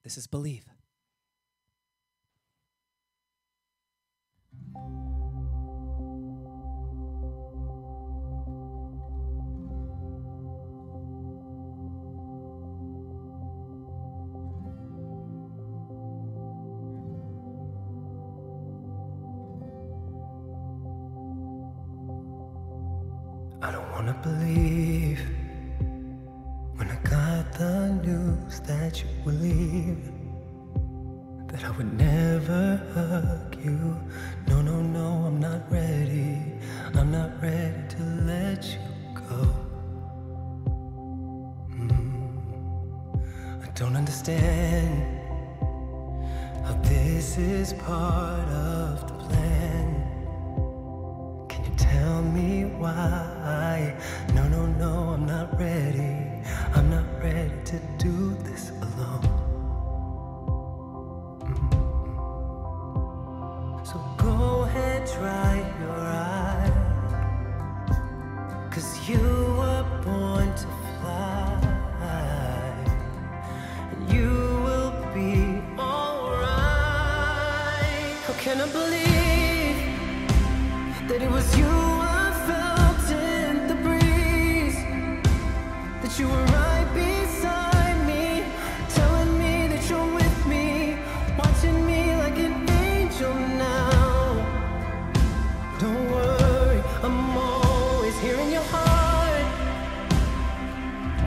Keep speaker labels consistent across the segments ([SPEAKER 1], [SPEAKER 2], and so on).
[SPEAKER 1] This is Believe.
[SPEAKER 2] I don't wanna believe when I got the news that you would leave, that I would never hug you. No, no, no, I'm not ready. I'm not ready to let you go. I don't understand how this is part of the plan. Tell me why. No, no, no, I'm not ready. I'm not ready to do this alone. So go ahead, dry your eyes, 'cause you were born to fly, and you will be alright. How can I believe that it was you I felt in the breeze, that you were right beside me, telling me that you're with me, watching me like an angel now. Don't worry, I'm always here in your heart,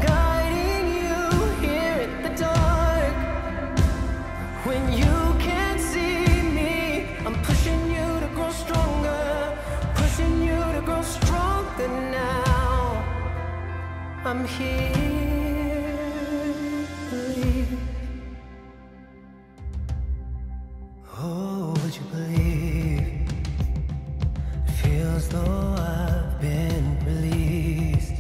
[SPEAKER 2] guiding you here in the dark. When you can't see me, I'm pushing you to grow stronger, pushing you to grow stronger now. I'm here, believe. Oh, would you believe? It feels though I've been released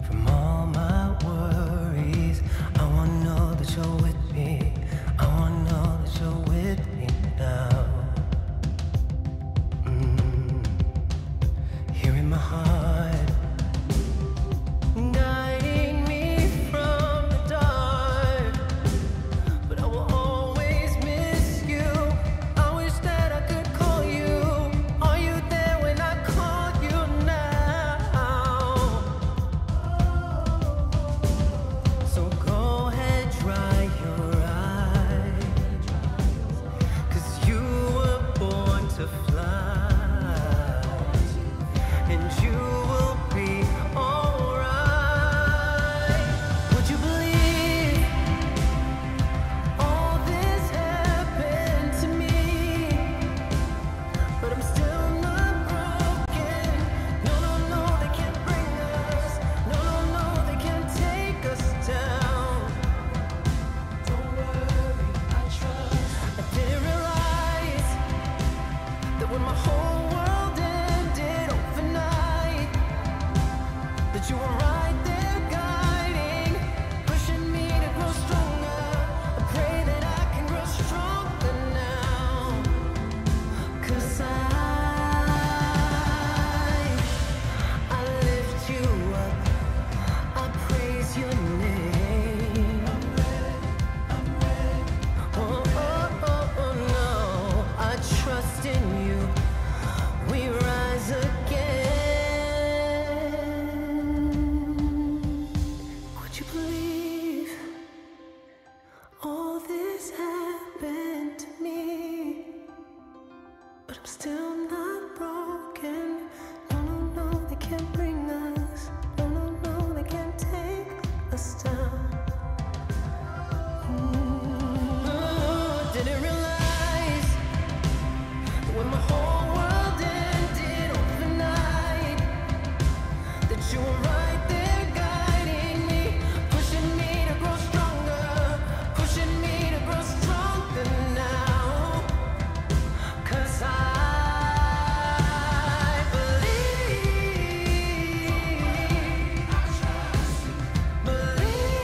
[SPEAKER 2] from all my worries. I wanna know that you're with me. I wanna know that you're with me now. My heart, guiding me from the dark, but I will always miss you. I wish that I could call you. Are you there when I call you now? So go ahead, dry your eyes, 'cause you were born to fly. And you will be alright. Would you believe all this happened to me? But I'm still not broken. No, no, no, they can't bring us. No, no, no, they can't take us down. Don't worry, I trust. I didn't realize that when my whole world ended overnight, that you were right there guiding, pushing me to grow stronger. I pray that I can grow stronger now, 'cause I lift you up, I praise your name. I'm ready. Oh, oh, oh, oh no, I trust in you. We rise again. Would you believe all this happened to me? But I'm still not broken. No, no, no, they can't bring us. No, no, no, they can't take us down. Didn't realize when my whole world ended overnight, that you were right there guiding me, pushing me to grow stronger, pushing me to grow stronger now. 'Cause I believe, believe.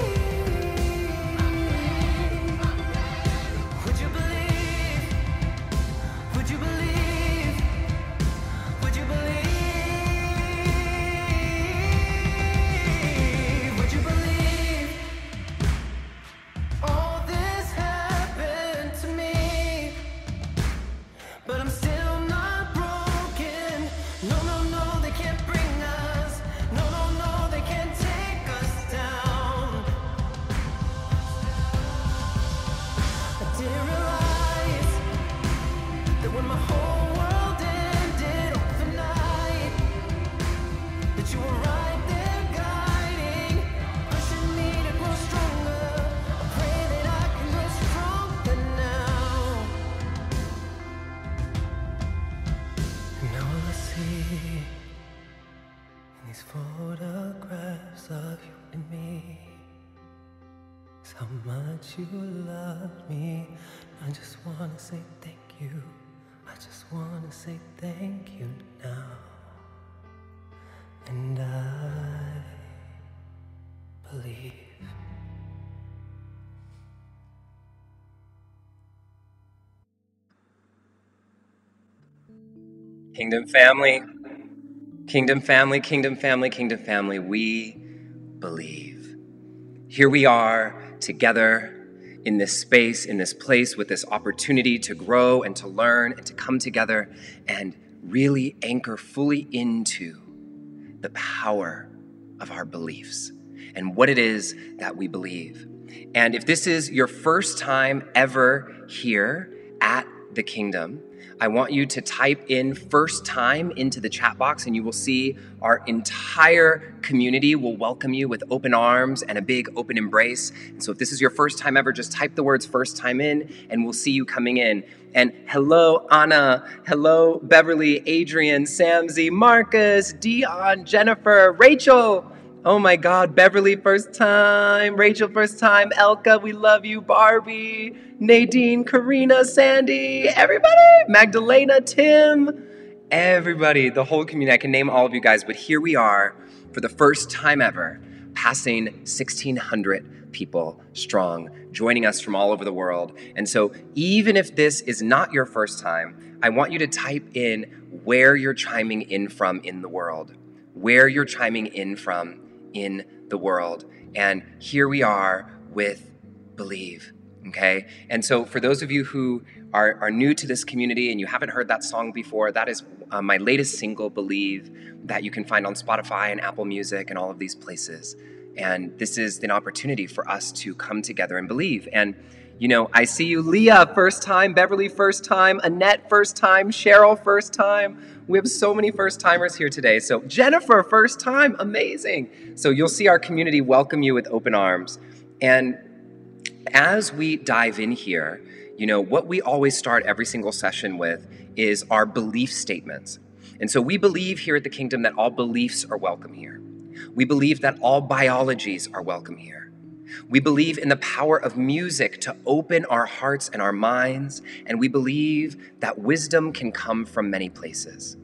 [SPEAKER 2] how much you love me. I just wanna say thank you. I just wanna say thank you now. And I believe.
[SPEAKER 1] Kingdom family, kingdom family, kingdom family, kingdom family, we believe. Here we are together in this space, in this place, with this opportunity to grow and to learn and to come together and really anchor fully into the power of our beliefs and what it is that we believe. And if this is your first time ever here at the Kingdom, I want you to type in first time into the chat box, and you will see our entire community will welcome you with open arms and a big open embrace. And so if this is your first time ever, just type the words first time in, and we'll see you coming in. And hello, Anna. Hello, Beverly, Adrian, Samzy, Marcus, Dion, Jennifer, Rachel. Oh my God, Beverly, first time. Rachel, first time. Elka, we love you. Barbie, Nadine, Karina, Sandy, everybody. Magdalena, Tim, everybody, the whole community. I can name all of you guys, but here we are for the first time ever, passing 1,600 people strong, joining us from all over the world. And so even if this is not your first time, I want you to type in where you're chiming in from in the world, where you're chiming in from in the world. And here we are with Believe, okay? And so for those of you who are new to this community and you haven't heard that song before, that is my latest single, Believe, that you can find on Spotify and Apple Music and all of these places. And this is an opportunity for us to come together and believe. And, you know, I see you, Leah, first time, Beverly, first time, Annette, first time, Cheryl, first time. We have so many first timers here today. So Jennifer, first time, amazing. So you'll see our community welcome you with open arms. And as we dive in here, you know, what we always start every single session with is our belief statements. And so we believe here at the Kingdom that all beliefs are welcome here. We believe that all biologies are welcome here. We believe in the power of music to open our hearts and our minds, and we believe that wisdom can come from many places.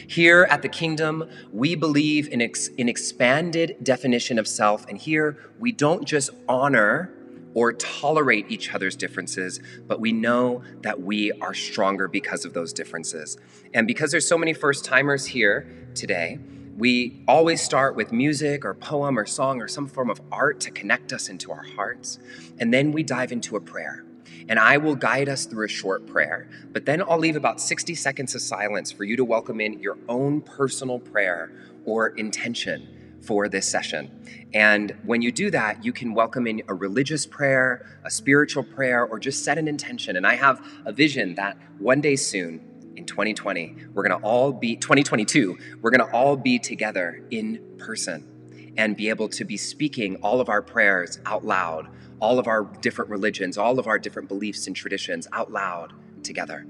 [SPEAKER 1] Here at the Kingdom, we believe in an expanded definition of self, and here we don't just honor or tolerate each other's differences, but we know that we are stronger because of those differences. And because there's so many first-timers here today, we always start with music or poem or song or some form of art to connect us into our hearts. And then we dive into a prayer. And I will guide us through a short prayer, but then I'll leave about 60 seconds of silence for you to welcome in your own personal prayer or intention for this session. And when you do that, you can welcome in a religious prayer, a spiritual prayer, or just set an intention. And I have a vision that one day soon, in 2020, 2022, we're gonna all be together in person and be able to be speaking all of our prayers out loud, all of our different religions, all of our different beliefs and traditions out loud together.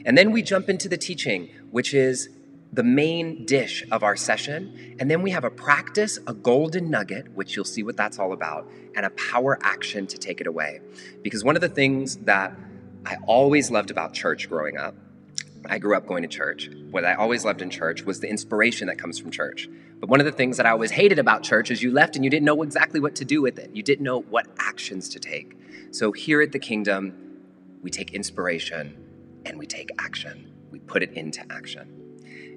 [SPEAKER 1] And then we jump into the teaching, which is the main dish of our session. And then we have a practice, a golden nugget, which you'll see what that's all about, and a power action to take it away. Because one of the things that I always loved about church growing up, I grew up going to church. What I always loved in church was the inspiration that comes from church. But one of the things that I always hated about church is you left and you didn't know exactly what to do with it. You didn't know what actions to take. So here at the Kingdom, we take inspiration and we take action. We put it into action.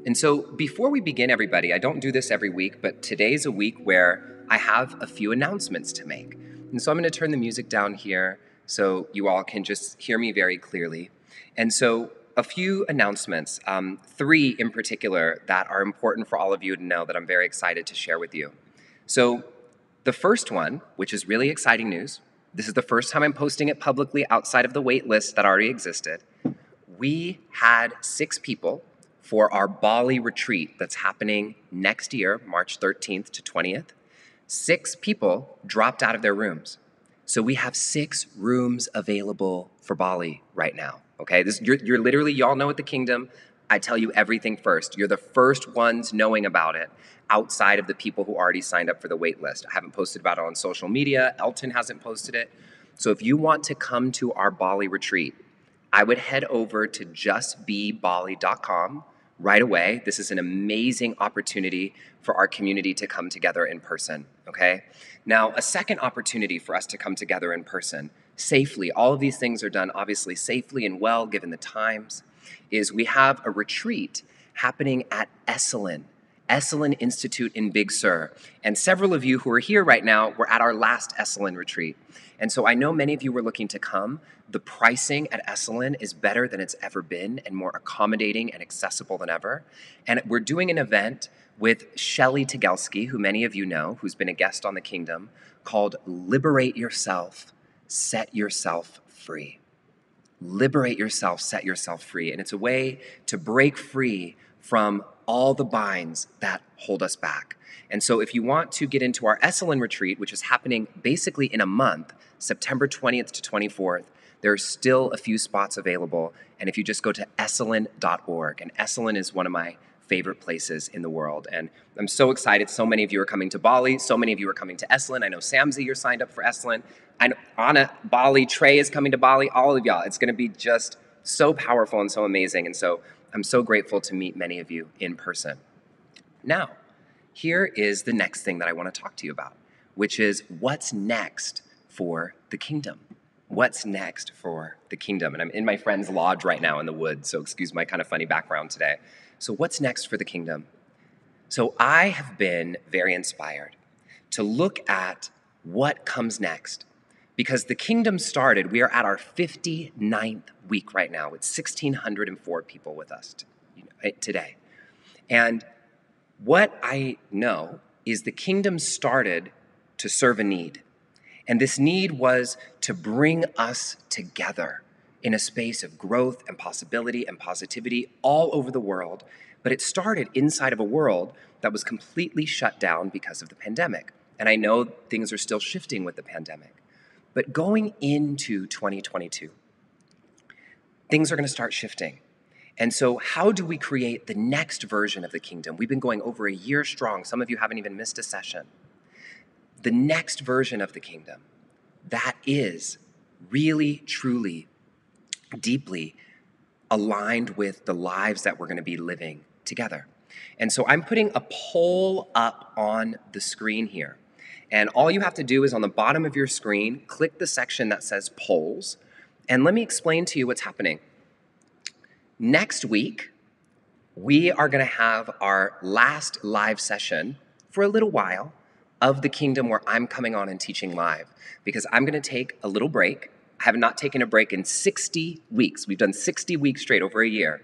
[SPEAKER 1] And so before we begin, everybody, I don't do this every week, but today's a week where I have a few announcements to make. And so I'm going to turn the music down here so you all can just hear me very clearly. And so a few announcements, 3 in particular that are important for all of you to know that I'm very excited to share with you. So the first one, which is really exciting news, this is the first time I'm posting it publicly outside of the wait list that already existed. We had 6 people for our Bali retreat that's happening next year, March 13th to 20th. 6 people dropped out of their rooms. So we have 6 rooms available for Bali right now, okay? You're literally, y'all know at the Kingdom, I tell you everything first. You're the first ones knowing about it outside of the people who already signed up for the wait list. I haven't posted about it on social media. Elton hasn't posted it. So if you want to come to our Bali retreat, I would head over to justbebali.com right away. This is an amazing opportunity for our community to come together in person, okay? Now, a second opportunity for us to come together in person safely, all of these things are done obviously safely and well given the times, is we have a retreat happening at Esalen Institute in Big Sur. And several of you who are here right now were at our last Esalen retreat. And so I know many of you were looking to come. The pricing at Esalen is better than it's ever been and more accommodating and accessible than ever. And we're doing an event with Shelley Tegelski, who many of you know, who's been a guest on The Kingdom, called Liberate Yourself, Set Yourself Free. Liberate yourself, set yourself free. And it's a way to break free from all the binds that hold us back. And so if you want to get into our Esalen retreat, which is happening basically in a month, September 20th to 24th, there are still a few spots available. And if you just go to esalen.org, and Esalen is one of my favorite places in the world. And I'm so excited. So many of you are coming to Bali. So many of you are coming to Esalen. I know Samzi, you're signed up for Esalen. I know Anna, Bali, Trey is coming to Bali. All of y'all. It's going to be just so powerful and so amazing. And so I'm so grateful to meet many of you in person. Now, here is the next thing that I want to talk to you about, which is what's next for the kingdom. What's next for the kingdom? And I'm in my friend's lodge right now in the woods, so excuse my kind of funny background today. So what's next for the kingdom? So I have been very inspired to look at what comes next. Because the kingdom started, we are at our 59th week right now with 1,604 people with us today. And what I know is the kingdom started to serve a need. And this need was to bring us together in a space of growth and possibility and positivity all over the world. But it started inside of a world that was completely shut down because of the pandemic. And I know things are still shifting with the pandemic. But going into 2022, things are going to start shifting. And so how do we create the next version of the kingdom? We've been going over a year strong. Some of you haven't even missed a session. The next version of the kingdom that is really, truly, deeply aligned with the lives that we're going to be living together. And so I'm putting a poll up on the screen here. And all you have to do is on the bottom of your screen, click the section that says polls. And let me explain to you what's happening. Next week, we are going to have our last live session for a little while of the kingdom where I'm coming on and teaching live because I'm going to take a little break. I have not taken a break in 60 weeks. We've done 60 weeks straight, over a year.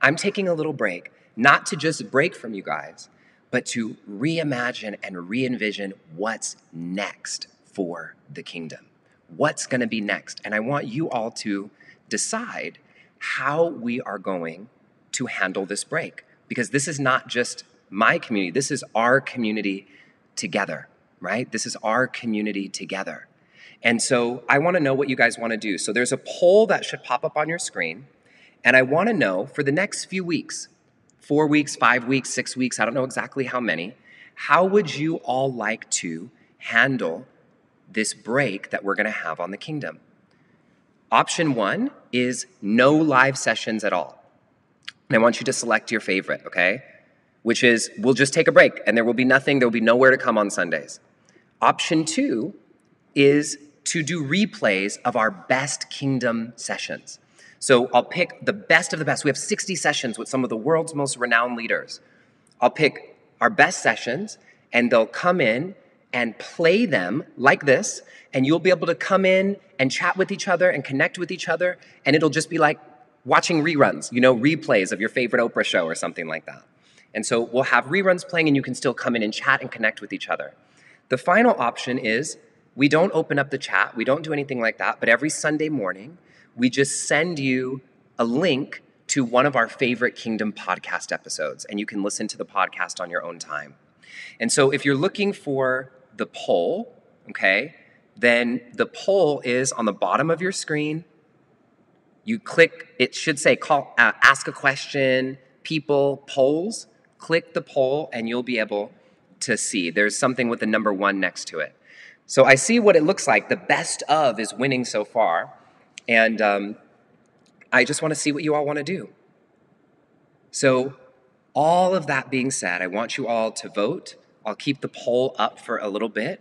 [SPEAKER 1] I'm taking a little break, not to just break from you guys, but to reimagine and re-envision what's next for the kingdom. What's going to be next? And I want you all to decide how we are going to handle this break. Because this is not just my community, this is our community together, right? This is our community together. And so I want to know what you guys want to do. So there's a poll that should pop up on your screen. And I want to know for the next few weeks, 4 weeks, 5 weeks, 6 weeks, I don't know exactly how many, how would you all like to handle this break that we're going to have on the kingdom? Option 1 is no live sessions at all. And I want you to select your favorite, okay? Which is, we'll just take a break and there will be nothing, there will be nowhere to come on Sundays. Option 2 is to do replays of our best kingdom sessions. So I'll pick the best of the best. We have 60 sessions with some of the world's most renowned leaders. I'll pick our best sessions and they'll come in and play them like this, and you'll be able to come in and chat with each other and connect with each other, and it'll just be like watching reruns, replays of your favorite Oprah show or something like that. And so we'll have reruns playing and you can still come in and chat and connect with each other. The final option is we don't open up the chat, we don't do anything like that, but every Sunday morning, we just send you a link to one of our favorite Kingdom podcast episodes, and you can listen to the podcast on your own time. And so if you're looking for the poll, okay, then the poll is on the bottom of your screen. You click, it should say ask a question, people polls, click the poll and you'll be able to see. There's something with the number 1 next to it. So I see what it looks like. The best of is winning so far. And I just want to see what you all want to do. So all of that being said, I want you all to vote. I'll keep the poll up for a little bit.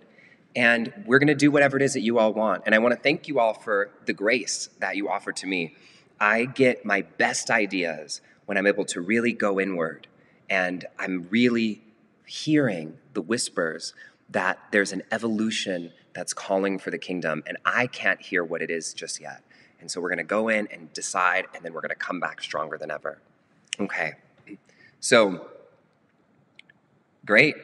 [SPEAKER 1] And we're going to do whatever it is that you all want. And I want to thank you all for the grace that you offer to me. I get my best ideas when I'm able to really go inward. And I'm really hearing the whispers that there's an evolution that's calling for the kingdom. And I can't hear what it is just yet. And so we're going to go in and decide, and then we're going to come back stronger than ever. Okay. So, great.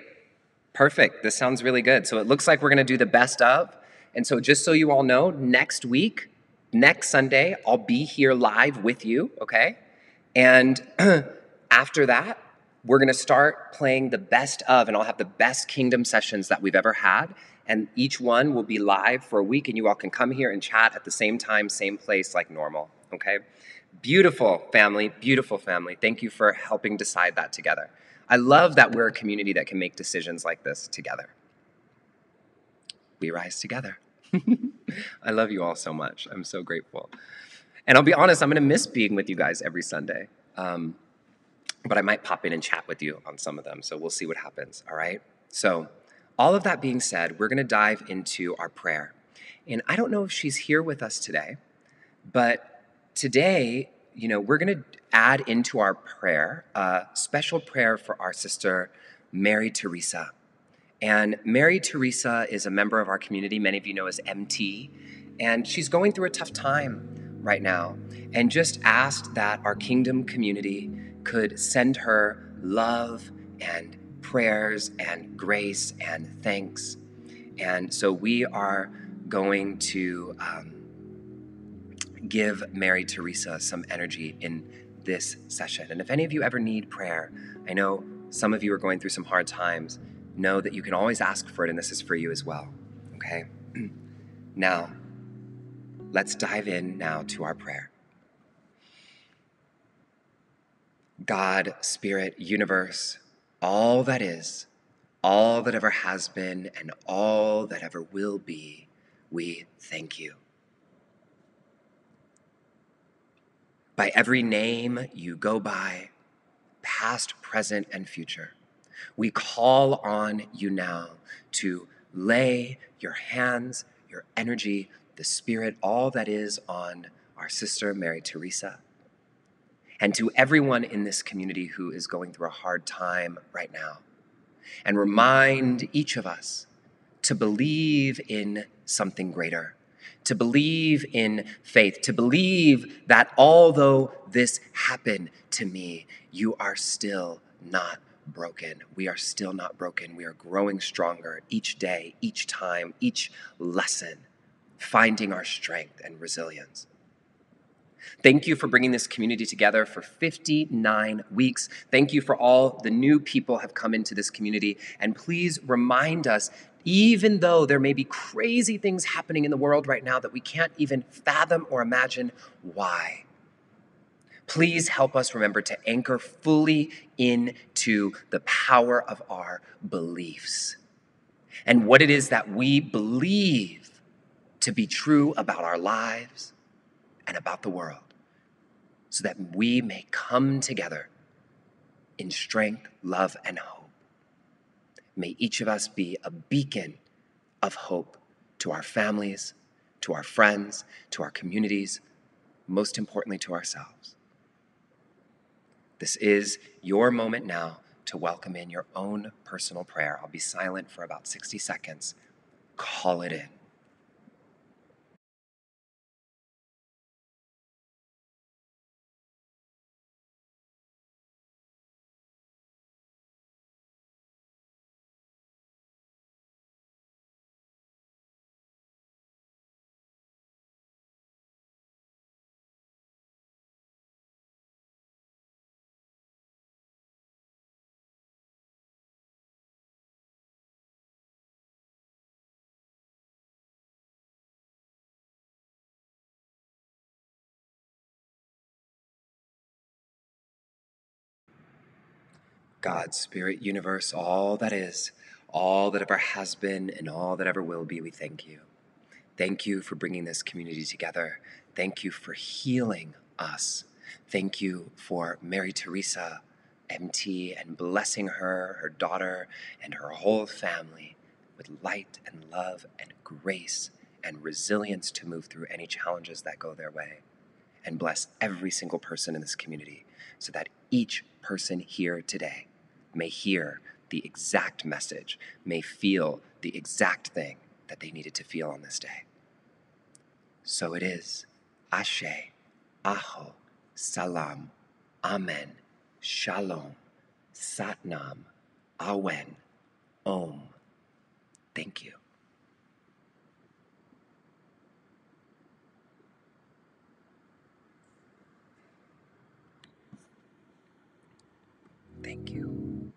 [SPEAKER 1] Perfect. This sounds really good. So it looks like we're going to do the best of. And so just so you all know, next week, next Sunday, I'll be here live with you, okay? And after that, we're going to start playing the best of, and I'll have the best kingdom sessions that we've ever had. And each one will be live for a week, and you all can come here and chat at the same time, same place like normal, okay? Beautiful family, beautiful family. Thank you for helping decide that together. I love that we're a community that can make decisions like this together. We rise together. I love you all so much. I'm so grateful. And I'll be honest, I'm going to miss being with you guys every Sunday. But I might pop in and chat with you on some of them, so we'll see what happens, all right? So all of that being said, we're going to dive into our prayer. And I don't know if she's here with us today, but today, we're going to add into our prayer a special prayer for our sister, Mary Teresa. And Mary Teresa is a member of our community, many of you know as MT, and she's going through a tough time right now, and just asked that our kingdom community could send her love and prayers and grace and thanks. And so we are going to give Mary Teresa some energy in this session. And if any of you ever need prayer, I know some of you are going through some hard times, know that you can always ask for it, and this is for you as well, okay? Now, let's dive in now to our prayer. God, Spirit, universe, all that is, all that ever has been, and all that ever will be, we thank you. By every name you go by, past, present, and future, we call on you now to lay your hands, your energy, the Spirit, all that is on our sister, Mary Teresa, and to everyone in this community who is going through a hard time right now. And remind each of us to believe in something greater, to believe in faith, to believe that although this happened to me, you are still not broken. We are still not broken. We are growing stronger each day, each time, each lesson, finding our strength and resilience. Thank you for bringing this community together for 59 weeks. Thank you for all the new people have come into this community. And please remind us, even though there may be crazy things happening in the world right now that we can't even fathom or imagine why, please help us remember to anchor fully into the power of our beliefs and what it is that we believe to be true about our lives and about the world, so that we may come together in strength, love, and hope. May each of us be a beacon of hope to our families, to our friends, to our communities, most importantly to ourselves. This is your moment now to welcome in your own personal prayer. I'll be silent for about 60 seconds. Call it in. God, Spirit, Universe, all that is, all that ever has been, and all that ever will be, we thank you. Thank you for bringing this community together. Thank you for healing us. Thank you for Mary Teresa, MT, and blessing her, her daughter, and her whole family with light and love and grace and resilience to move through any challenges that go their way. And bless every single person in this community so that each person here today may hear the exact message, may feel the exact thing that they needed to feel on this day. So it is. Ashe, Aho, Salam, Amen, Shalom, Satnam, Awen, Om. Thank you. Thank you.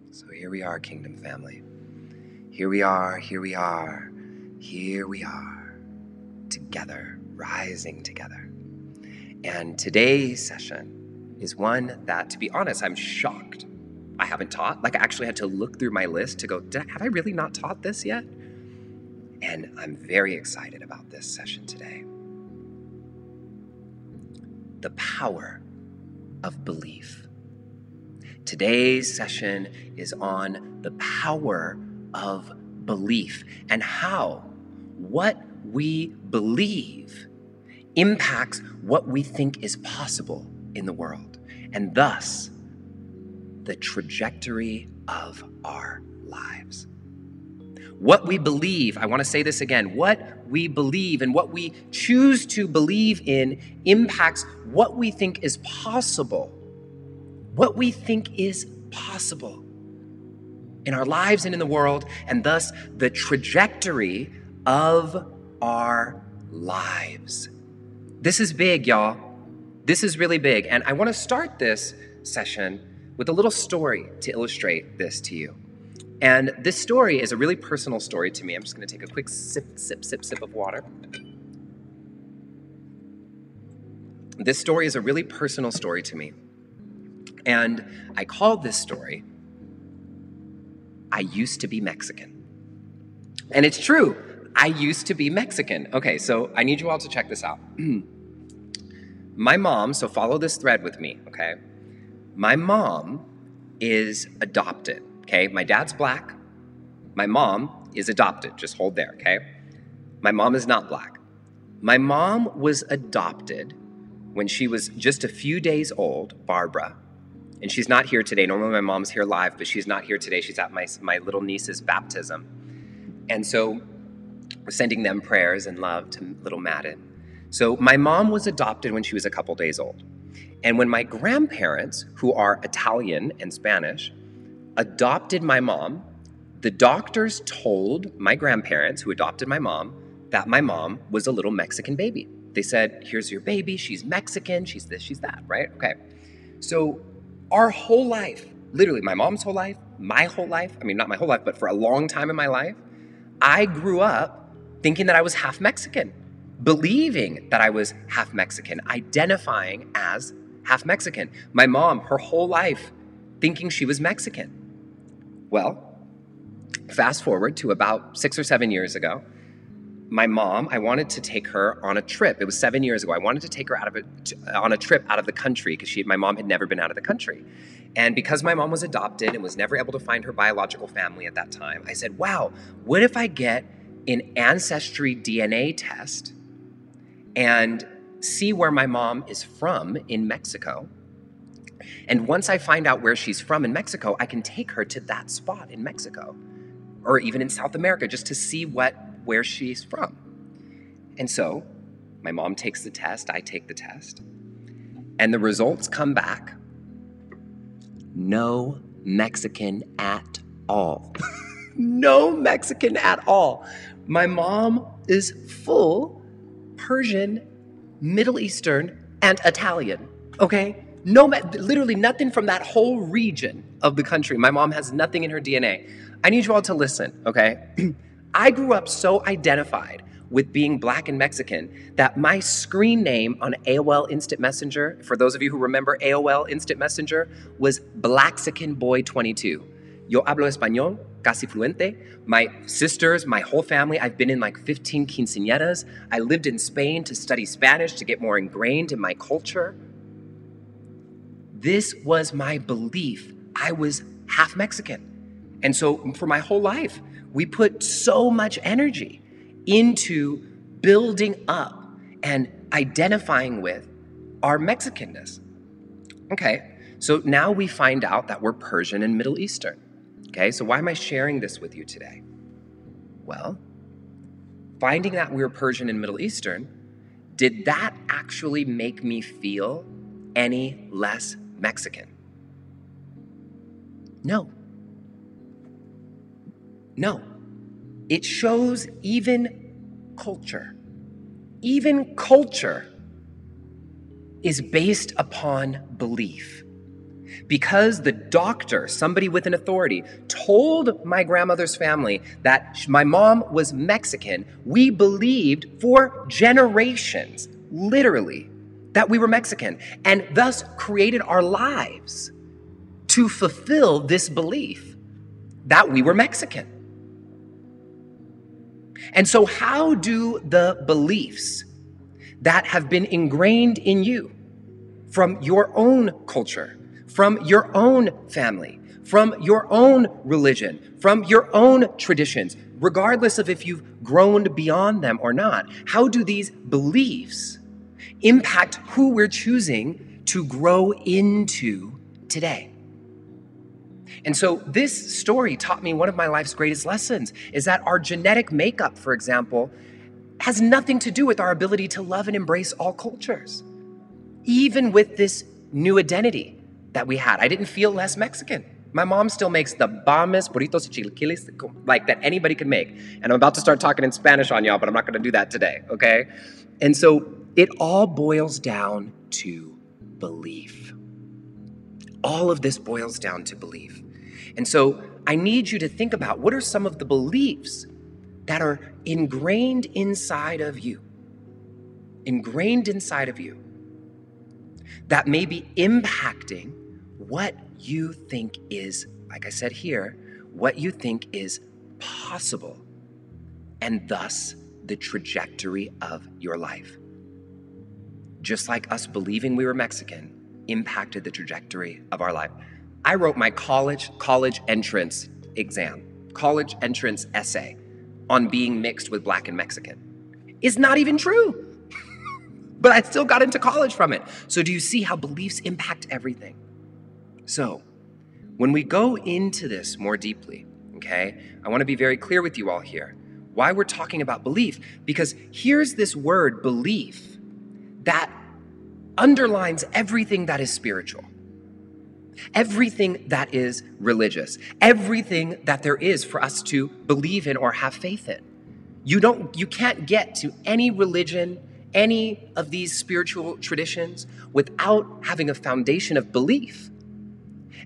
[SPEAKER 1] So here we are, Kingdom family. Here we are, here we are, here we are, together, rising together. And today's session is one that, to be honest, I'm shocked I haven't taught. Like, I actually had to look through my list to go, have I really not taught this yet? And I'm very excited about this session today. The power of belief. Today's session is on the power of belief and how what we believe impacts what we think is possible in the world, and thus the trajectory of our lives. What we believe, I want to say this again, what we believe and what we choose to believe in impacts what we think is possible. What we think is possible in our lives and in the world, and thus the trajectory of our lives. This is big, y'all. This is really big. And I want to start this session with a little story to illustrate this to you. And this story is a really personal story to me. I'm just going to take a quick sip of water. This story is a really personal story to me. And I call this story, I Used to Be Mexican. And it's true, I used to be Mexican. Okay, so I need you all to check this out. My mom, so follow this thread with me, okay? My mom is adopted, okay? My dad's black. My mom is adopted. Just hold there, okay? My mom is not black. My mom was adopted when she was just a few days old, Barbara. And she's not here today. Normally my mom's here live, but she's not here today. She's at my little niece's baptism. And so we're sending them prayers and love to little Madden. So my mom was adopted when she was a couple days old. And when my grandparents, who are Italian and Spanish, adopted my mom, the doctors told my grandparents, who adopted my mom, that my mom was a little Mexican baby. They said, here's your baby, she's Mexican, she's this, she's that, right? Okay. So our whole life, literally my mom's whole life, my whole life, I mean, not my whole life, but for a long time in my life, I grew up thinking that I was half Mexican, believing that I was half Mexican, identifying as half Mexican. My mom, her whole life, thinking she was Mexican. Well, fast forward to about 6 or 7 years ago, my mom, I wanted to take her on a trip. It was 7 years ago. I wanted to take her on a trip out of the country because my mom had never been out of the country. And because my mom was adopted and was never able to find her biological family at that time, I said, wow, what if I get an ancestry DNA test and see where my mom is from in Mexico? And once I find out where she's from in Mexico, I can take her to that spot in Mexico or even in South America just to see where she's from. And so my mom takes the test, I take the test, and the results come back. No Mexican at all. No Mexican at all. My mom is full Persian, Middle Eastern, and Italian, okay? No, literally nothing from that whole region of the country. My mom has nothing in her DNA. I need you all to listen, okay? I grew up so identified with being Black and Mexican that my screen name on AOL Instant Messenger, for those of you who remember AOL Instant Messenger, was Blaxican Boy 22. Yo hablo español, casi fluente. My sisters, my whole family, I've been in like 15 quinceañeras. I lived in Spain to study Spanish to get more ingrained in my culture. This was my belief. I was half Mexican. And so for my whole life, we put so much energy into building up and identifying with our Mexicanness. Okay, so now we find out that we're Persian and Middle Eastern. Okay, so why am I sharing this with you today? Well, finding that we were Persian and Middle Eastern, did that actually make me feel any less Mexican? No. No. It shows even culture is based upon belief. Because the doctor, somebody with an authority, told my grandmother's family that my mom was Mexican, we believed for generations, literally, that we were Mexican, and thus created our lives to fulfill this belief that we were Mexican. And so how do the beliefs that have been ingrained in you from your own culture, from your own family, from your own religion, from your own traditions, regardless of if you've grown beyond them or not, how do these beliefs impact who we're choosing to grow into today? And so this story taught me one of my life's greatest lessons is that our genetic makeup, for example, has nothing to do with our ability to love and embrace all cultures. Even with this new identity that we had, I didn't feel less Mexican. My mom still makes the bombest burritos y chilaquiles like that anybody can make. And I'm about to start talking in Spanish on y'all, but I'm not going to do that today, okay? And so it all boils down to belief. All of this boils down to belief. And so I need you to think about what are some of the beliefs that are ingrained inside of you, that may be impacting what you think is, like I said here, what you think is possible, and thus the trajectory of your life. Just like us believing we were Mexican impacted the trajectory of our life. I wrote my college entrance exam, college entrance essay on being mixed with Black and Mexican. It's not even true. But I still got into college from it. So do you see how beliefs impact everything? So when we go into this more deeply, okay, I want to be very clear with you all here. Why we're talking about belief, because here's this word belief that underlines everything that is spiritual, everything that is religious, everything that there is for us to believe in or have faith in. You can't get to any religion, any of these spiritual traditions without having a foundation of belief.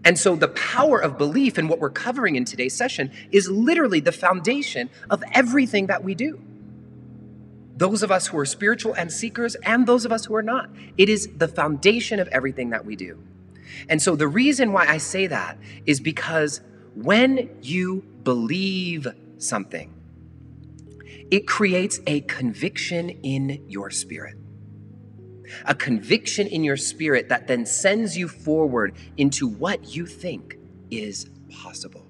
[SPEAKER 1] And so the power of belief in what we're covering in today's session is literally the foundation of everything that we do. Those of us who are spiritual and seekers and those of us who are not. It is the foundation of everything that we do. And so the reason why I say that is because when you believe something, it creates a conviction in your spirit. A conviction in your spirit that then sends you forward into what you think is possible.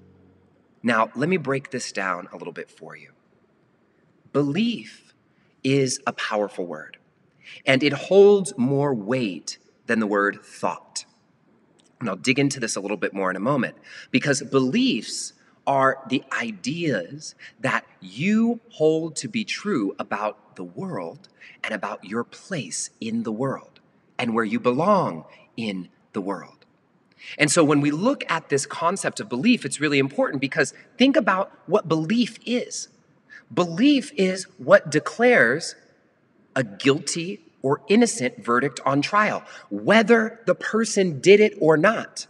[SPEAKER 1] Now, let me break this down a little bit for you. Belief is a powerful word, and it holds more weight than the word thought. And I'll dig into this a little bit more in a moment, because beliefs are the ideas that you hold to be true about the world and about your place in the world and where you belong in the world. And so when we look at this concept of belief, it's really important because think about what belief is. Belief is what declares a guilty or innocent verdict on trial, whether the person did it or not.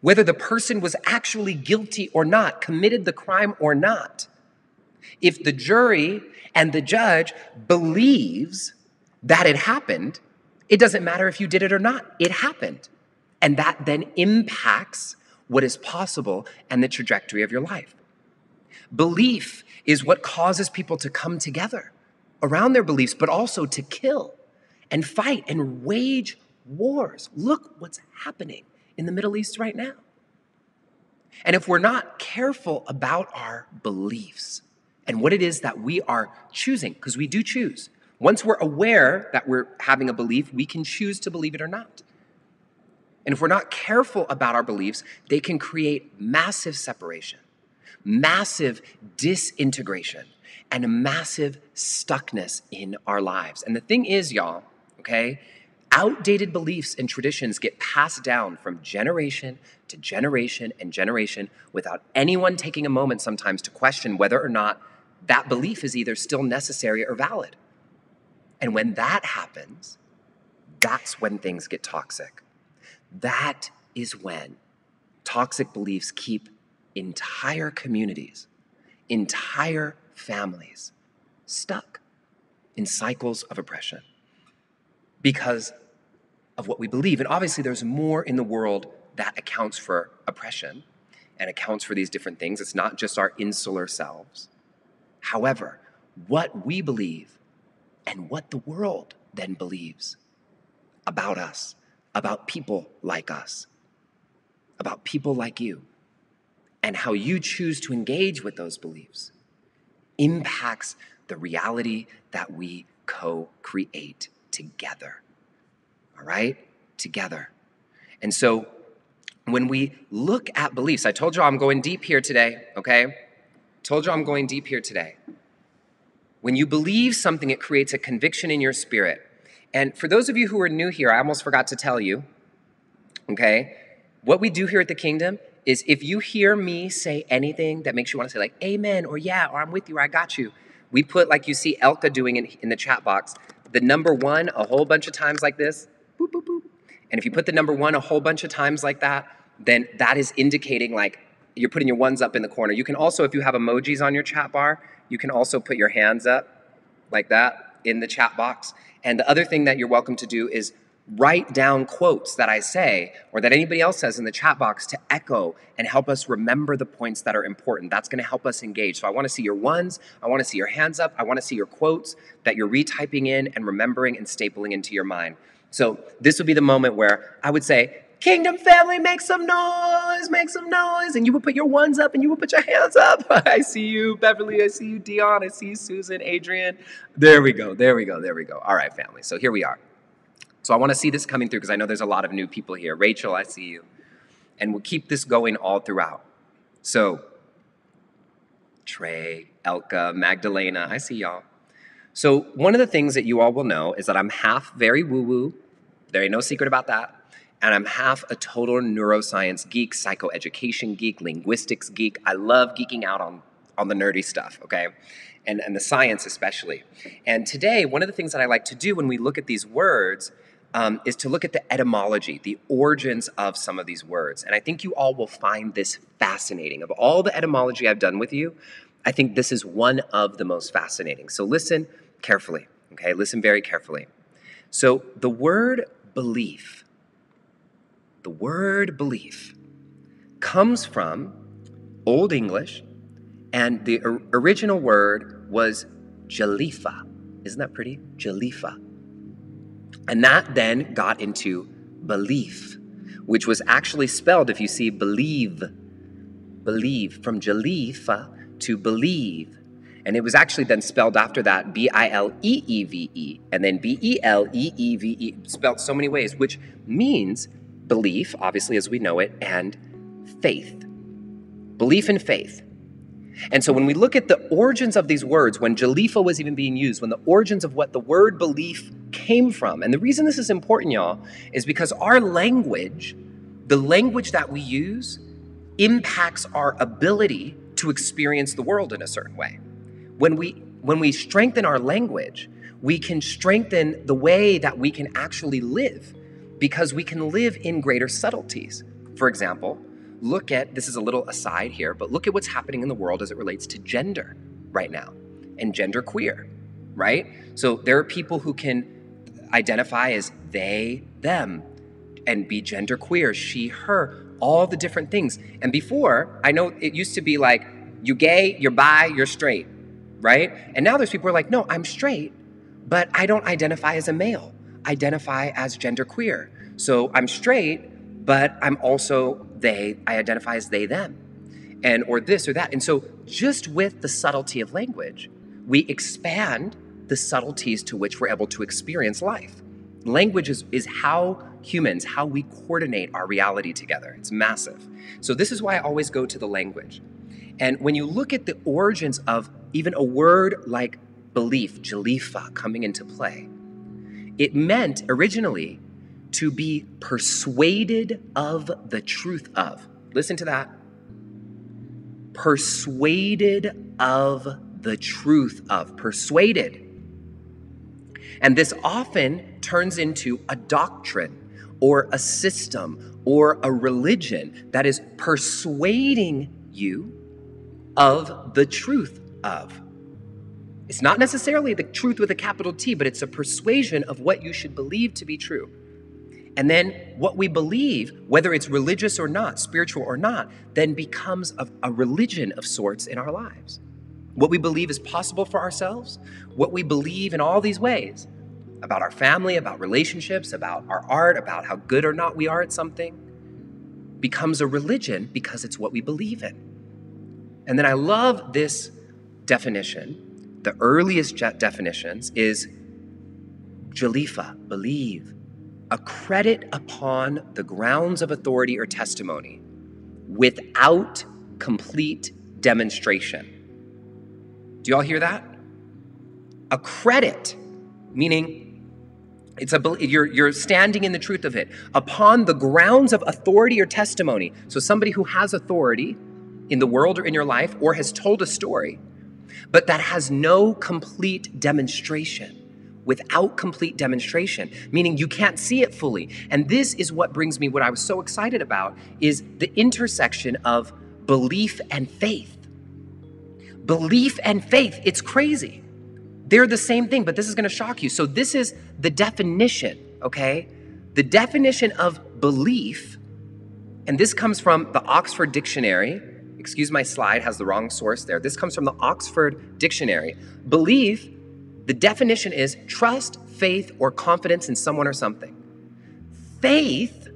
[SPEAKER 1] Whether the person was actually guilty or not, committed the crime or not. If the jury and the judge believes that it happened, it doesn't matter if you did it or not. It happened. And that then impacts what is possible and the trajectory of your life. Belief is what causes people to come together around their beliefs, but also to kill and fight and wage wars. Look what's happening in the Middle East right now. And if we're not careful about our beliefs and what it is that we are choosing, because we do choose. Once we're aware that we're having a belief, we can choose to believe it or not. And if we're not careful about our beliefs, they can create massive separation, massive disintegration, and a massive stuckness in our lives. And the thing is, y'all, okay, outdated beliefs and traditions get passed down from generation to generation and generation without anyone taking a moment sometimes to question whether or not that belief is either still necessary or valid. And when that happens, that's when things get toxic. That is when toxic beliefs keep entire communities, entire families stuck in cycles of oppression because of what we believe. And obviously there's more in the world that accounts for oppression and accounts for these different things. It's not just our insular selves. However, what we believe and what the world then believes about us, about people like us, about people like you, and how you choose to engage with those beliefs impacts the reality that we co-create together. All right? Together. And so when we look at beliefs, I told you I'm going deep here today, okay? Told you I'm going deep here today. When you believe something, it creates a conviction in your spirit. And for those of you who are new here, I almost forgot to tell you, okay? What we do here at the Kingdom is if you hear me say anything that makes you want to say like, amen, or yeah, or I'm with you, or I got you, we put, like you see Elka doing in the chat box, the number 1 a whole bunch of times like this, boop, boop, boop. And if you put the number 1 a whole bunch of times like that, then that is indicating like you're putting your ones up in the corner. You can also, if you have emojis on your chat bar, you can also put your hands up like that in the chat box. And the other thing that you're welcome to do is write down quotes that I say or that anybody else says in the chat box to echo and help us remember the points that are important. That's going to help us engage. So I want to see your ones. I want to see your hands up. I want to see your quotes that you're retyping in and remembering and stapling into your mind. So this would be the moment where I would say, Kingdom family, make some noise, make some noise. And you would put your ones up and you would put your hands up. I see you, Beverly. I see you, Dion. I see you, Susan, Adrian. There we go, there we go, there we go. All right, family. So here we are. So I want to see this coming through because I know there's a lot of new people here. Rachel, I see you. And we'll keep this going all throughout. So Trey, Elka, Magdalena, I see y'all. So one of the things that you all will know is that I'm half very woo-woo. There ain't no secret about that. And I'm half a total neuroscience geek, psychoeducation geek, linguistics geek. I love geeking out on the nerdy stuff, okay? And the science especially. And today, one of the things that I like to do when we look at these words is to look at the etymology, the origins of some of these words. And I think you all will find this fascinating. Of all the etymology I've done with you, I think this is one of the most fascinating. So listen carefully, okay? Listen very carefully. So the word belief, comes from Old English, and the original word was Jalifa. Isn't that pretty? Jalifa. And that then got into belief, which was actually spelled, if you see, believe, from Jalifa to believe. And it was actually then spelled after that, B-I-L-E-E-V-E, and then B-E-L-E-E-V-E, spelled so many ways, which means belief, obviously as we know it, and faith. Belief and faith. And so when we look at the origins of these words, when Jalifa was even being used, when the origins of what the word belief came from, and the reason this is important, y'all, is because our language, the language that we use, impacts our ability to experience the world in a certain way. When we strengthen our language, we can strengthen the way that we can actually live, because we can live in greater subtleties. For example, look at, this is a little aside here, but look at what's happening in the world as it relates to gender. right now, and genderqueer, right? So there are people who can identify as they, them, and be genderqueer, she, her, all the different things. And before, I know it used to be like, you gay, you're bi, you're straight, right? And now there's people who are like, no, I'm straight, but I don't identify as a male. I identify as genderqueer. So I'm straight, but I'm also they, I identify as they, them, and or this or that. And so just with the subtlety of language, we expand the subtleties to which we're able to experience life. Language is how humans, how we coordinate our reality together. It's massive. So this is why I always go to the language. And when you look at the origins of even a word like belief, jalifa, coming into play, it meant originally to be persuaded of the truth of. Listen to that. Persuaded of the truth of. Persuaded. And this often turns into a doctrine or a system or a religion that is persuading you of the truth of. It's not necessarily the truth with a capital T, but it's a persuasion of what you should believe to be true. And then what we believe, whether it's religious or not, spiritual or not, then becomes a religion of sorts in our lives. What we believe is possible for ourselves, what we believe in all these ways, about our family, about relationships, about our art, about how good or not we are at something, becomes a religion because it's what we believe in. And then I love this definition. The earliest definitions is jalifa, believe, a credit upon the grounds of authority or testimony without complete demonstration. Do you all hear that? A credit, meaning you're standing in the truth of it upon the grounds of authority or testimony. So somebody who has authority in the world or in your life or has told a story, but that has no complete demonstration, without complete demonstration, meaning you can't see it fully. And this is what brings me, what I was so excited about, is the intersection of belief and faith. Belief and faith, it's crazy. They're the same thing, but this is going to shock you. So this is the definition, okay? The definition of belief, and this comes from the Oxford Dictionary. Excuse my slide, has the wrong source there. This comes from the Oxford Dictionary. Belief, the definition is trust, faith, or confidence in someone or something. Faith,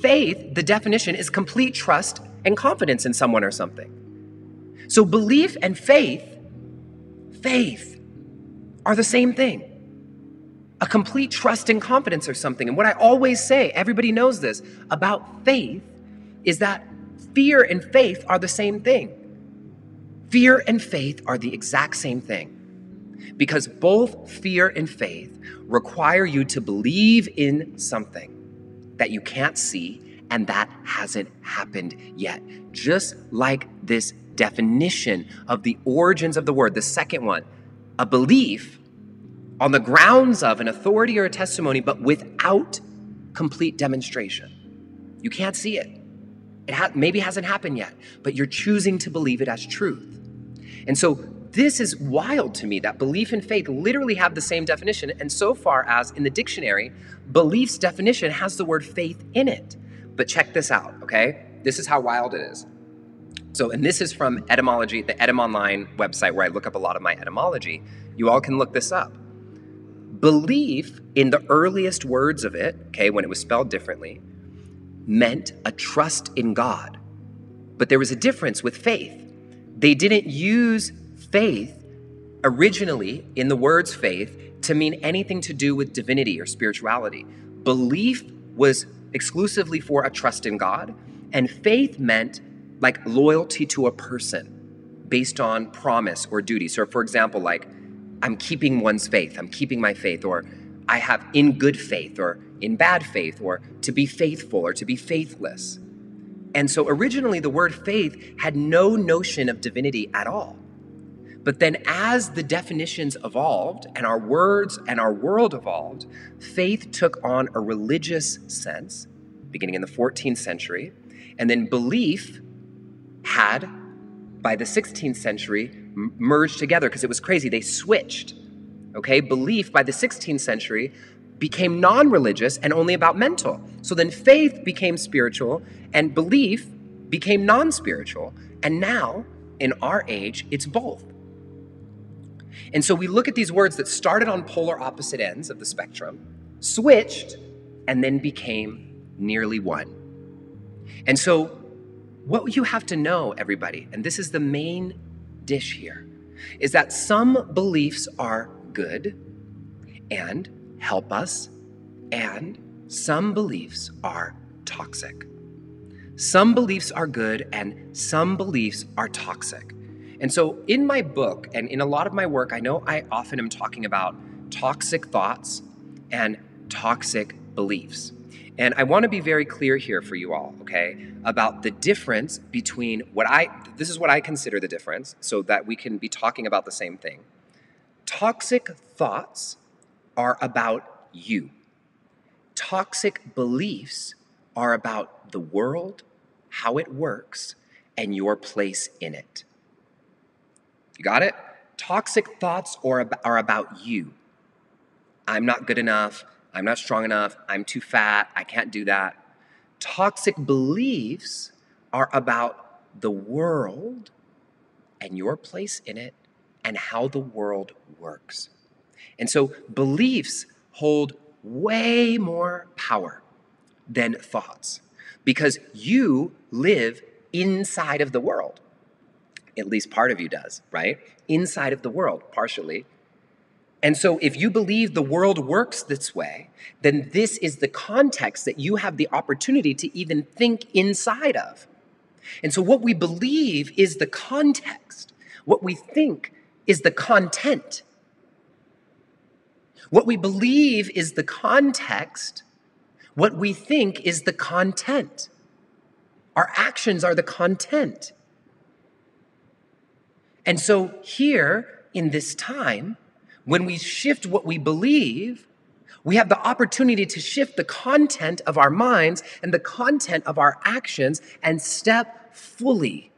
[SPEAKER 1] the definition is complete trust and confidence in someone or something. So belief and faith are the same thing. A complete trust and confidence or something. And what I always say, everybody knows this, about faith is that fear and faith are the same thing. Fear and faith are the exact same thing. Because both fear and faith require you to believe in something that you can't see and that hasn't happened yet. Just like this definition of the origins of the word, the second one, a belief on the grounds of an authority or a testimony, but without complete demonstration. You can't see it. It maybe hasn't happened yet, but you're choosing to believe it as truth. And so this is wild to me that belief and faith literally have the same definition. And so far as in the dictionary, belief's definition has the word faith in it. But check this out, okay? This is how wild it is. So, and this is from etymology, the Etym Online website where I look up a lot of my etymology. You all can look this up. Belief, in the earliest words of it, okay, when it was spelled differently, meant a trust in God. But there was a difference with faith. They didn't use faith originally in the words faith to mean anything to do with divinity or spirituality. Belief was exclusively for a trust in God, and faith meant like loyalty to a person based on promise or duty. So for example, like I'm keeping one's faith, I'm keeping my faith, or I have in good faith or in bad faith, or to be faithful or to be faithless. And so originally the word faith had no notion of divinity at all. But then as the definitions evolved and our words and our world evolved, faith took on a religious sense, beginning in the 14th century, and then belief had, by the 16th century, merged together because it was crazy. They switched. Okay, belief by the 16th century became non-religious and only about mental. So then faith became spiritual and belief became non-spiritual. And now, in our age, it's both. And so we look at these words that started on polar opposite ends of the spectrum, switched, and then became nearly one. And so what you have to know, everybody, and this is the main dish here, is that some beliefs are good and help us, and some beliefs are toxic. Some beliefs are good and some beliefs are toxic. And so in my book and in a lot of my work, I know I often am talking about toxic thoughts and toxic beliefs. And I want to be very clear here for you all, okay, about the difference between this is what I consider the difference so that we can be talking about the same thing. Toxic thoughts are about you. Toxic beliefs are about the world, how it works, and your place in it. You got it? Toxic thoughts are about you. I'm not good enough. I'm not strong enough. I'm too fat. I can't do that. Toxic beliefs are about the world and your place in it and how the world works. And so beliefs hold way more power than thoughts because you live inside of the world. At least part of you does, right? Inside of the world, partially. And so if you believe the world works this way, then this is the context that you have the opportunity to even think inside of. And so what we believe is the context. What we think is the content. What we believe is the context. What we think is the content. Our actions are the content. And so here, in this time, when we shift what we believe, we have the opportunity to shift the content of our minds and the content of our actions and step fully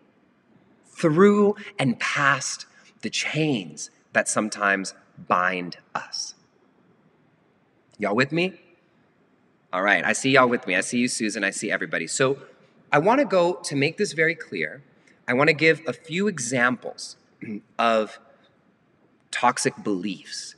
[SPEAKER 1] through and past the chains that sometimes bind us. Y'all with me? All right, I see y'all with me. I see you, Susan. I see everybody. So I want to go, to make this very clear, I want to give a few examples of toxic beliefs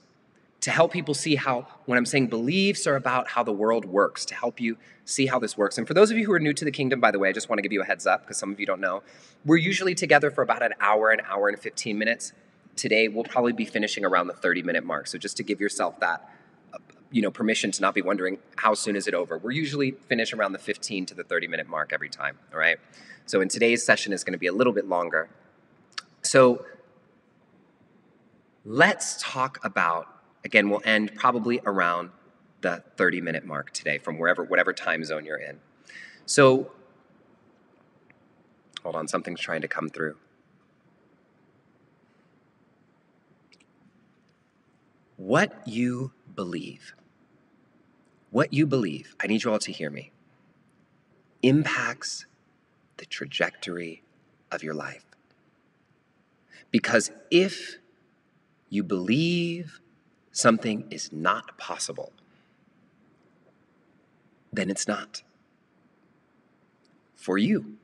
[SPEAKER 1] to help people see how, when I'm saying beliefs are about how the world works, to help you see how this works. And for those of you who are new to the kingdom, by the way, I just want to give you a heads up because some of you don't know. We're usually together for about an hour and 15 minutes. Today, we'll probably be finishing around the 30-minute mark. So just to give yourself that permission to not be wondering how soon is it over. We're usually finish around the 15 to the 30-minute mark every time, all right? So in today's session is going to be a little bit longer. So let's talk about, again, we'll end probably around the 30-minute mark today from whatever time zone you're in. So, hold on, something's trying to come through. What you believe, I need you all to hear me, impacts the trajectory of your life. Because if you believe something is not possible, then it's not for you.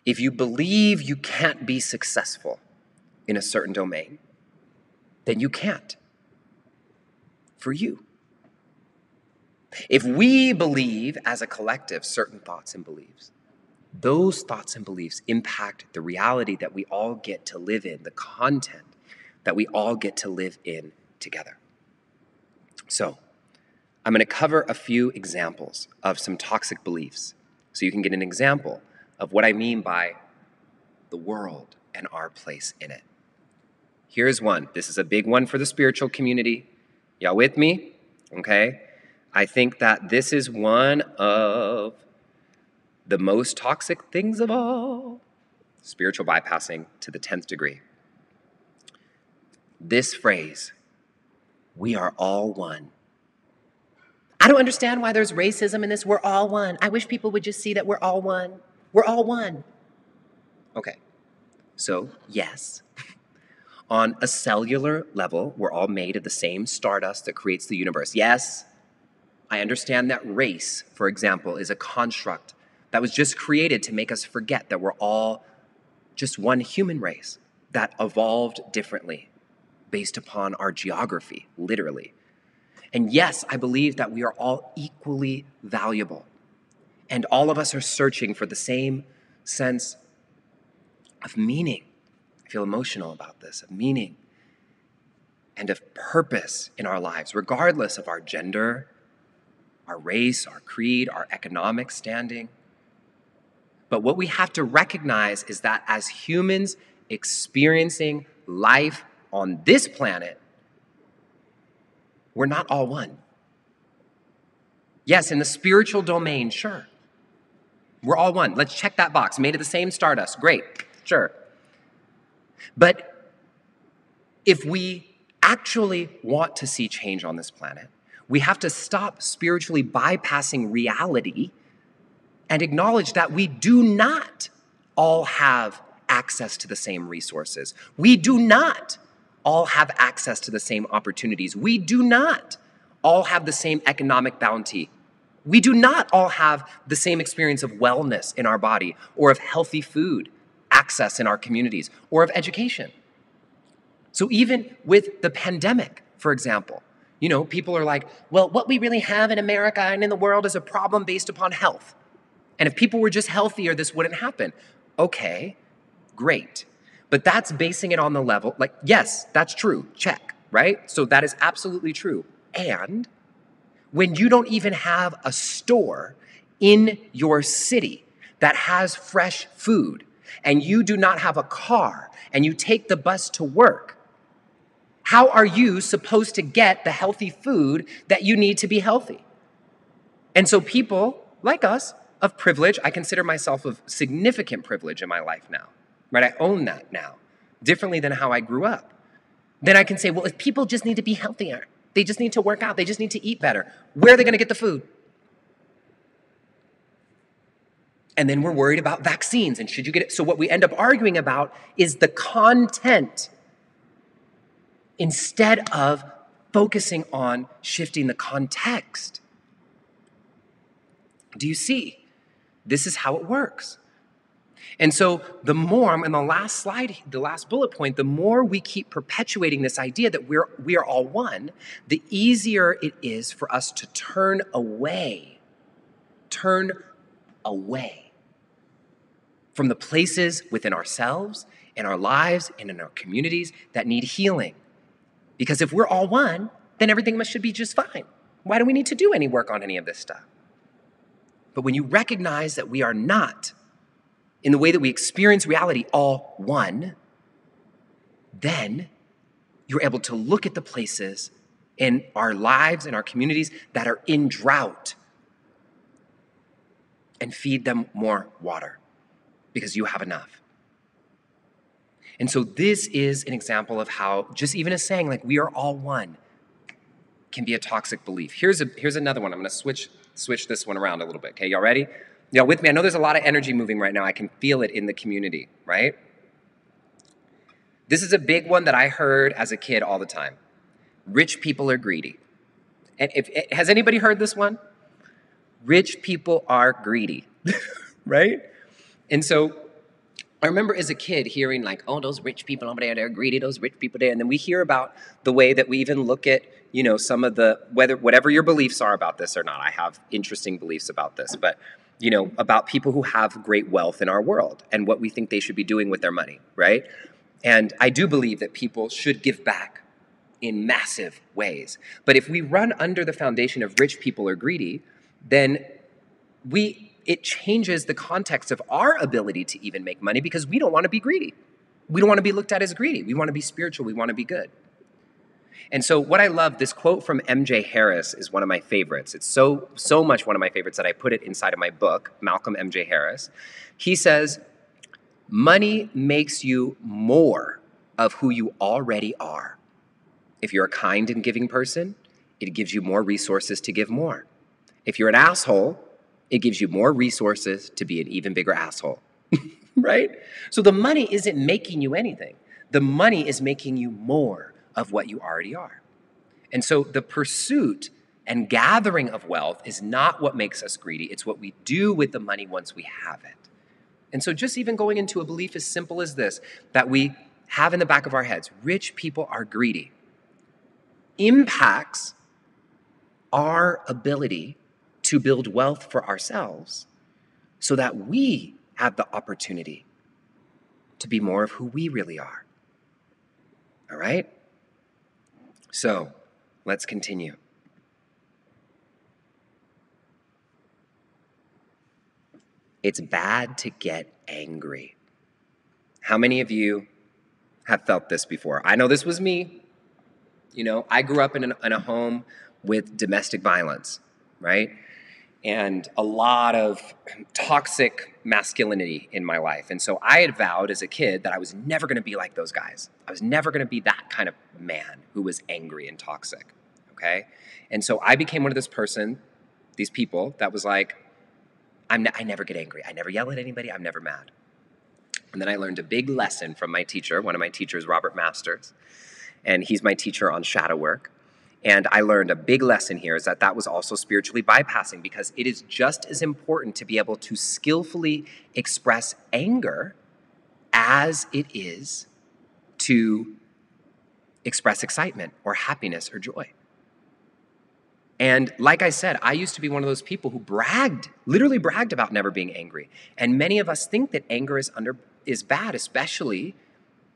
[SPEAKER 1] If you believe you can't be successful in a certain domain, then you can't for you. If we believe as a collective certain thoughts and beliefs, those thoughts and beliefs impact the reality that we all get to live in, the content that we all get to live in together. So, I'm going to cover a few examples of some toxic beliefs so you can get an example of what I mean by the world and our place in it. Here's one. This is a big one for the spiritual community. Y'all with me? Okay. I think that this is one of the most toxic things of all. Spiritual bypassing to the 10th degree. This phrase, we are all one. I don't understand why there's racism in this. We're all one. I wish people would just see that we're all one. We're all one. Okay. So, yes, on a cellular level, we're all made of the same stardust that creates the universe. Yes, I understand that race, for example, is a construct that was just created to make us forget that we're all just one human race that evolved differently based upon our geography, literally. And yes, I believe that we are all equally valuable. And all of us are searching for the same sense of meaning. I feel emotional about this, of meaning and of purpose in our lives, regardless of our gender, our race, our creed, our economic standing. But what we have to recognize is that as humans experiencing life on this planet, we're not all one. Yes, in the spiritual domain, sure. We're all one. Let's check that box. Made of the same stardust. Great. Sure. But if we actually want to see change on this planet, we have to stop spiritually bypassing reality and acknowledge that we do not all have access to the same resources. We do not all have access to the same opportunities. We do not all have the same economic bounty. We do not all have the same experience of wellness in our body or of healthy food access in our communities or of education. So even with the pandemic, for example, people are like, well, what we really have in America and in the world is a problem based upon health. And if people were just healthier, this wouldn't happen. Okay, great. But that's basing it on the level, like, yes, that's true, check, right? So that is absolutely true. And when you don't even have a store in your city that has fresh food, and you do not have a car, and you take the bus to work, how are you supposed to get the healthy food that you need to be healthy? And so people like us of privilege, I consider myself of significant privilege in my life now, right? I own that now, differently than how I grew up. Then I can say, well, if people just need to be healthier, they just need to work out, they just need to eat better, where are they going to get the food? And then we're worried about vaccines and should you get it? So what we end up arguing about is the content instead of focusing on shifting the context. Do you see? This is how it works. And so the more, in the last slide, the last bullet point, the more we keep perpetuating this idea that we are all one, the easier it is for us to turn away from the places within ourselves, in our lives, and in our communities that need healing. Because if we're all one, then everything should be just fine. Why do we need to do any work on any of this stuff? But when you recognize that we are not, in the way that we experience reality, all one, then you're able to look at the places in our lives, in our communities that are in drought and feed them more water because you have enough. And so this is an example of how just even a saying like we are all one can be a toxic belief. Here's another one. I'm going to switch this one around a little bit. Okay, y'all ready? Y'all with me? I know there's a lot of energy moving right now. I can feel it in the community, right? This is a big one that I heard as a kid all the time. Rich people are greedy. And has anybody heard this one? Rich people are greedy, right? And so I remember as a kid hearing like, oh, those rich people over there, they're greedy, those rich people there. And then we hear about the way that we even look at, some of the, whatever your beliefs are about this or not. I have interesting beliefs about this, but, about people who have great wealth in our world and what we think they should be doing with their money, right? And I do believe that people should give back in massive ways. But if we run under the foundation of rich people are greedy, then it changes the context of our ability to even make money because we don't want to be greedy. We don't want to be looked at as greedy. We want to be spiritual. We want to be good. And so what I love, this quote from M.J. Harris is one of my favorites. It's so much one of my favorites that I put it inside of my book, Malcolm M.J. Harris. He says, money makes you more of who you already are. If you're a kind and giving person, it gives you more resources to give more. If you're an asshole, it gives you more resources to be an even bigger asshole. right? So the money isn't making you anything. The money is making you more of what you already are. And so the pursuit and gathering of wealth is not what makes us greedy. It's what we do with the money once we have it. And so just even going into a belief as simple as this, that we have in the back of our heads, rich people are greedy, impacts our ability to build wealth for ourselves so that we have the opportunity to be more of who we really are. All right? So let's continue. It's bad to get angry. How many of you have felt this before? I know this was me. You know, I grew up in a home with domestic violence, right? And a lot of toxic masculinity in my life. And so I had vowed as a kid that I was never going to be like those guys. I was never going to be that kind of man who was angry and toxic, okay? And so I became one of these people that was like, I never get angry. I never yell at anybody. I'm never mad. And then I learned a big lesson from my teacher, one of my teachers, Robert Masters, and he's my teacher on shadow work. And I learned a big lesson here is that was also spiritually bypassing, because it is just as important to be able to skillfully express anger as it is to express excitement or happiness or joy. And like I said, I used to be one of those people who literally bragged about never being angry. And many of us think that anger is bad, especially,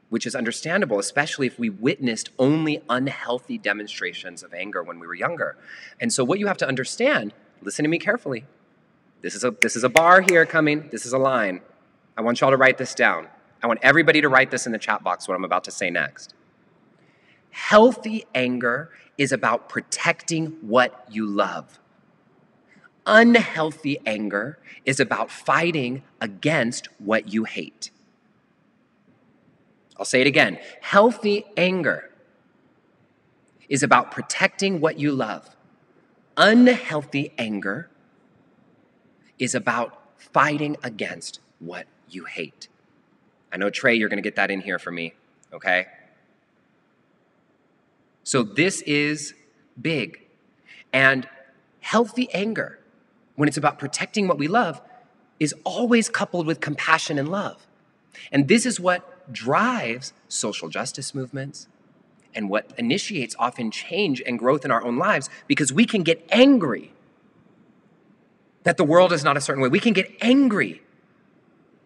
[SPEAKER 1] which is understandable, especially if we witnessed only unhealthy demonstrations of anger when we were younger. And so what you have to understand, listen to me carefully. This is a bar here coming. This is a line. I want y'all to write this down. I want everybody to write this in the chat box, what I'm about to say next. Healthy anger is about protecting what you love. Unhealthy anger is about fighting against what you hate. I'll say it again. Healthy anger is about protecting what you love. Unhealthy anger is about fighting against what you hate. I know, Trey, you're going to get that in here for me, okay? So this is big. And healthy anger, when it's about protecting what we love, is always coupled with compassion and love. And this is what drives social justice movements and what initiates often change and growth in our own lives, because we can get angry that the world is not a certain way. We can get angry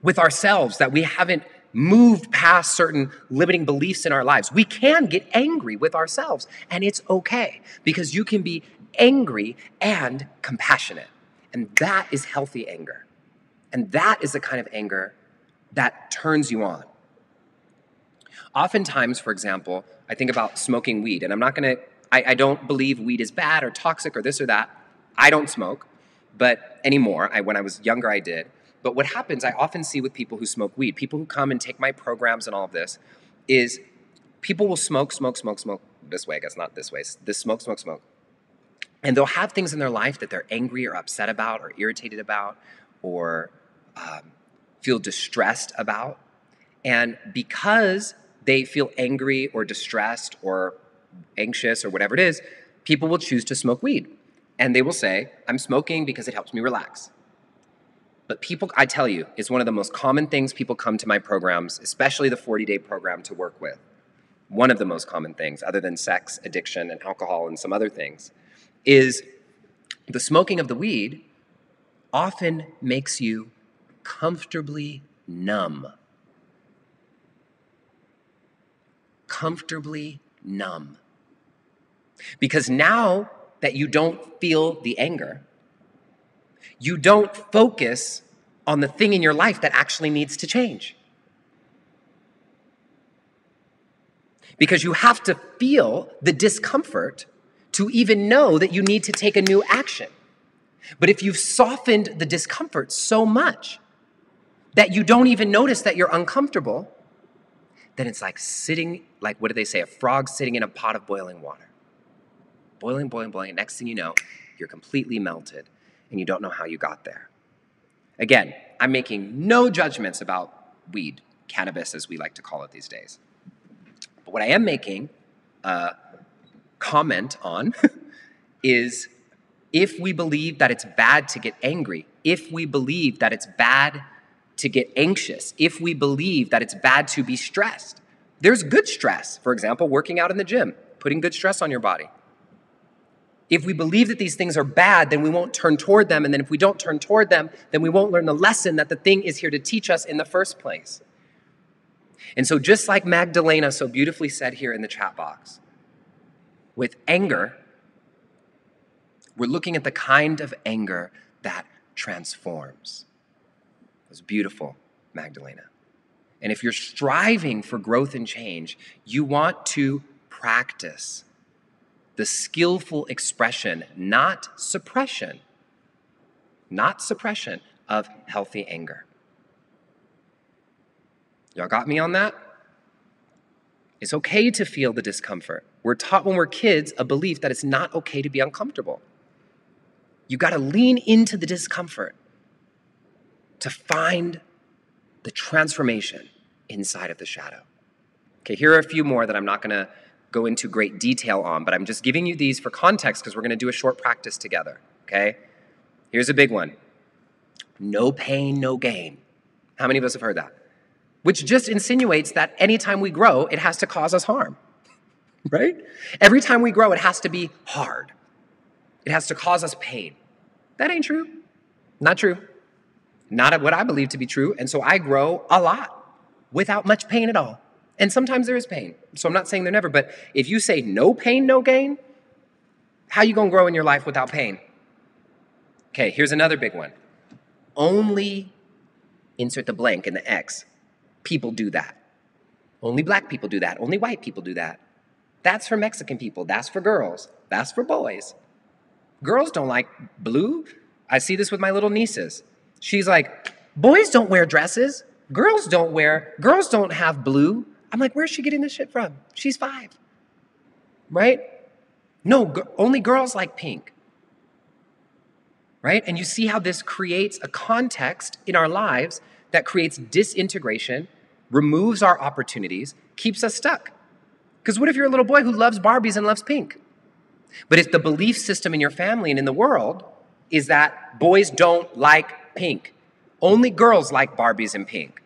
[SPEAKER 1] with ourselves that we haven't moved past certain limiting beliefs in our lives. We can get angry with ourselves, and it's okay, because you can be angry and compassionate. And that is healthy anger. And that is the kind of anger that turns you on. Oftentimes, for example, I think about smoking weed, and I don't believe weed is bad or toxic or this or that. I don't smoke, but anymore. When I was younger, I did. But what happens, I often see with people who smoke weed, people who come and take my programs and all of this, is people will smoke this way, I guess not this way, this smoke. And they'll have things in their life that they're angry or upset about or irritated about or feel distressed about. And because they feel angry or distressed or anxious or whatever it is, people will choose to smoke weed. And they will say, I'm smoking because it helps me relax. But people, I tell you, it's one of the most common things people come to my programs, especially the 40-day program, to work with. One of the most common things, other than sex, addiction, and alcohol and some other things, is the smoking of the weed often makes you comfortably numb. Comfortably numb. Because now that you don't feel the anger, you don't focus on the thing in your life that actually needs to change. Because you have to feel the discomfort to even know that you need to take a new action. But if you've softened the discomfort so much that you don't even notice that you're uncomfortable, then it's like what do they say? A frog sitting in a pot of boiling water. Boiling. And next thing you know, you're completely melted and you don't know how you got there. Again, I'm making no judgments about weed, cannabis as we like to call it these days. But what I am making a comment on is if we believe that it's bad to get angry, if we believe that it's bad to get anxious, if we believe that it's bad to be stressed, there's good stress. For example, working out in the gym, putting good stress on your body. If we believe that these things are bad, then we won't turn toward them. And then if we don't turn toward them, then we won't learn the lesson that the thing is here to teach us in the first place. And so just like Magdalena so beautifully said here in the chat box, with anger, we're looking at the kind of anger that transforms. It was beautiful, Magdalena. And if you're striving for growth and change, you want to practice the skillful expression, not suppression of healthy anger. Y'all got me on that? It's okay to feel the discomfort. We're taught when we're kids a belief that it's not okay to be uncomfortable. You got to lean into the discomfort to find the transformation inside of the shadow. Okay, here are a few more that I'm not going to go into great detail on, but I'm just giving you these for context because we're going to do a short practice together, okay? Here's a big one. No pain, no gain. How many of us have heard that? Which just insinuates that anytime we grow, it has to cause us harm, right? Every time we grow, it has to be hard. It has to cause us pain. That ain't true. Not true. Not what I believe to be true, and so I grow a lot without much pain at all. And sometimes there is pain. So I'm not saying there never, but if you say no pain, no gain, how you gonna grow in your life without pain? Okay, here's another big one. Only insert the blank in the X. People do that. Only black people do that. Only white people do that. That's for Mexican people. That's for girls. That's for boys. Girls don't like blue. I see this with my little nieces. She's like, boys don't wear dresses. Girls don't have blue. I'm like, where's she getting this shit from? She's 5, right? No, only girls like pink, right? And you see how this creates a context in our lives that creates disintegration, removes our opportunities, keeps us stuck. Because what if you're a little boy who loves Barbies and loves pink? But if the belief system in your family and in the world is that boys don't like pink, only girls like Barbies and pink,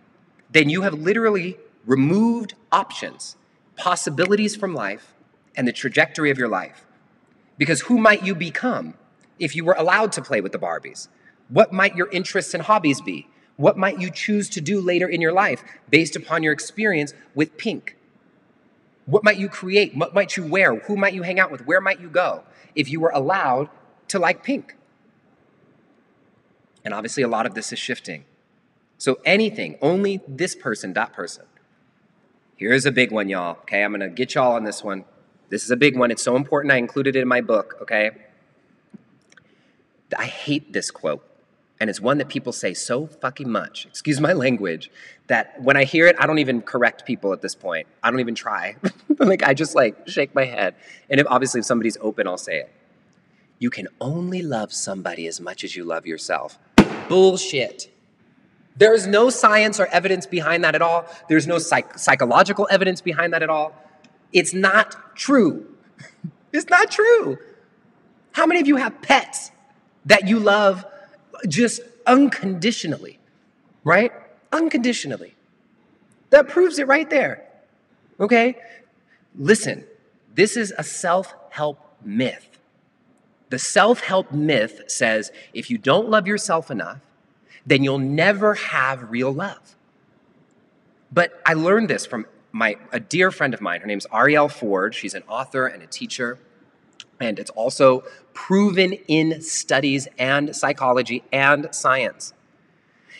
[SPEAKER 1] then you have literally removed options, possibilities from life, and the trajectory of your life. Because who might you become if you were allowed to play with the Barbies? What might your interests and hobbies be? What might you choose to do later in your life based upon your experience with pink? What might you create? What might you wear? Who might you hang out with? Where might you go if you were allowed to like pink? And obviously a lot of this is shifting. So anything, only this person, that person. Here's a big one, y'all. Okay, I'm going to get y'all on this one. This is a big one. It's so important I included it in my book, okay? I hate this quote. And it's one that people say so fucking much, excuse my language, that when I hear it, I don't even correct people at this point. I don't even try. I just shake my head. And obviously if somebody's open, I'll say it. You can only love somebody as much as you love yourself. Bullshit. There is no science or evidence behind that at all. There's no psychological evidence behind that at all. It's not true. It's not true. How many of you have pets that you love just unconditionally, right? Unconditionally. That proves it right there, okay? Listen, this is a self-help myth. The self-help myth says if you don't love yourself enough, then you'll never have real love. But I learned this from a dear friend of mine. Her name's Arielle Ford. She's an author and a teacher. And it's also proven in studies and psychology and science,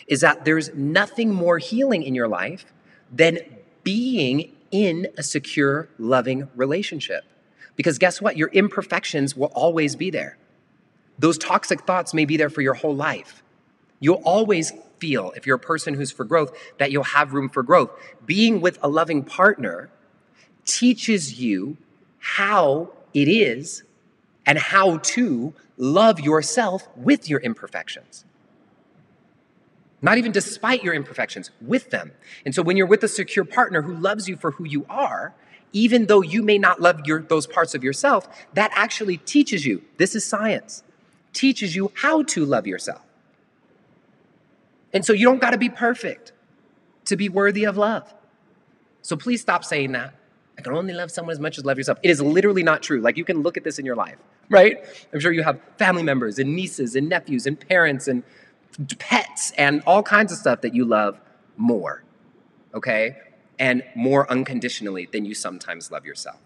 [SPEAKER 1] is that there's nothing more healing in your life than being in a secure, loving relationship. Because guess what? Your imperfections will always be there. Those toxic thoughts may be there for your whole life. You'll always feel, if you're a person who's for growth, that you'll have room for growth. Being with a loving partner teaches you how it is and how to love yourself with your imperfections. Not even despite your imperfections, with them. And so when you're with a secure partner who loves you for who you are, even though you may not love those parts of yourself, that actually teaches you, this is science, teaches you how to love yourself. And so you don't got to be perfect to be worthy of love. So please stop saying that. I can only love someone as much as love yourself. It is literally not true. Like, you can look at this in your life, right? I'm sure you have family members and nieces and nephews and parents and pets and all kinds of stuff that you love more, okay? And more unconditionally than you sometimes love yourself.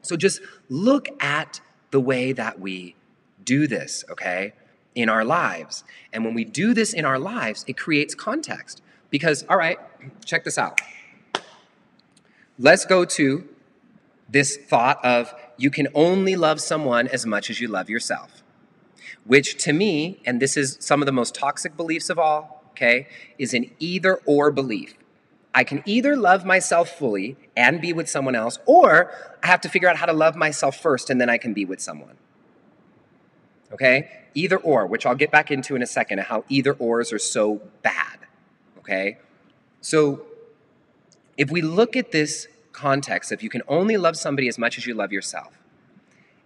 [SPEAKER 1] So just look at the way that we do this, okay, in our lives. And when we do this in our lives, it creates context. Because, all right, check this out. Let's go to this thought of you can only love someone as much as you love yourself, which to me, and this is some of the most toxic beliefs of all, okay, is an either-or belief. I can either love myself fully and be with someone else, or I have to figure out how to love myself first and then I can be with someone. Okay? Either or, which I'll get back into in a second, how either ors are so bad. Okay? So if we look at this context, if you can only love somebody as much as you love yourself,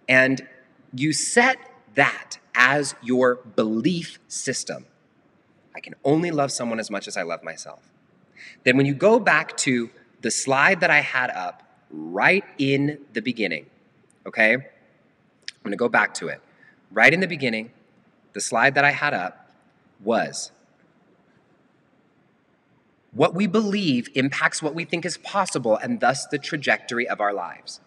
[SPEAKER 1] and you set that as your belief system, I can only love someone as much as I love myself, then when you go back to the slide that I had up right in the beginning, okay? I'm going to go back to it. Right in the beginning, the slide that I had up was what we believe impacts what we think is possible and thus the trajectory of our lives.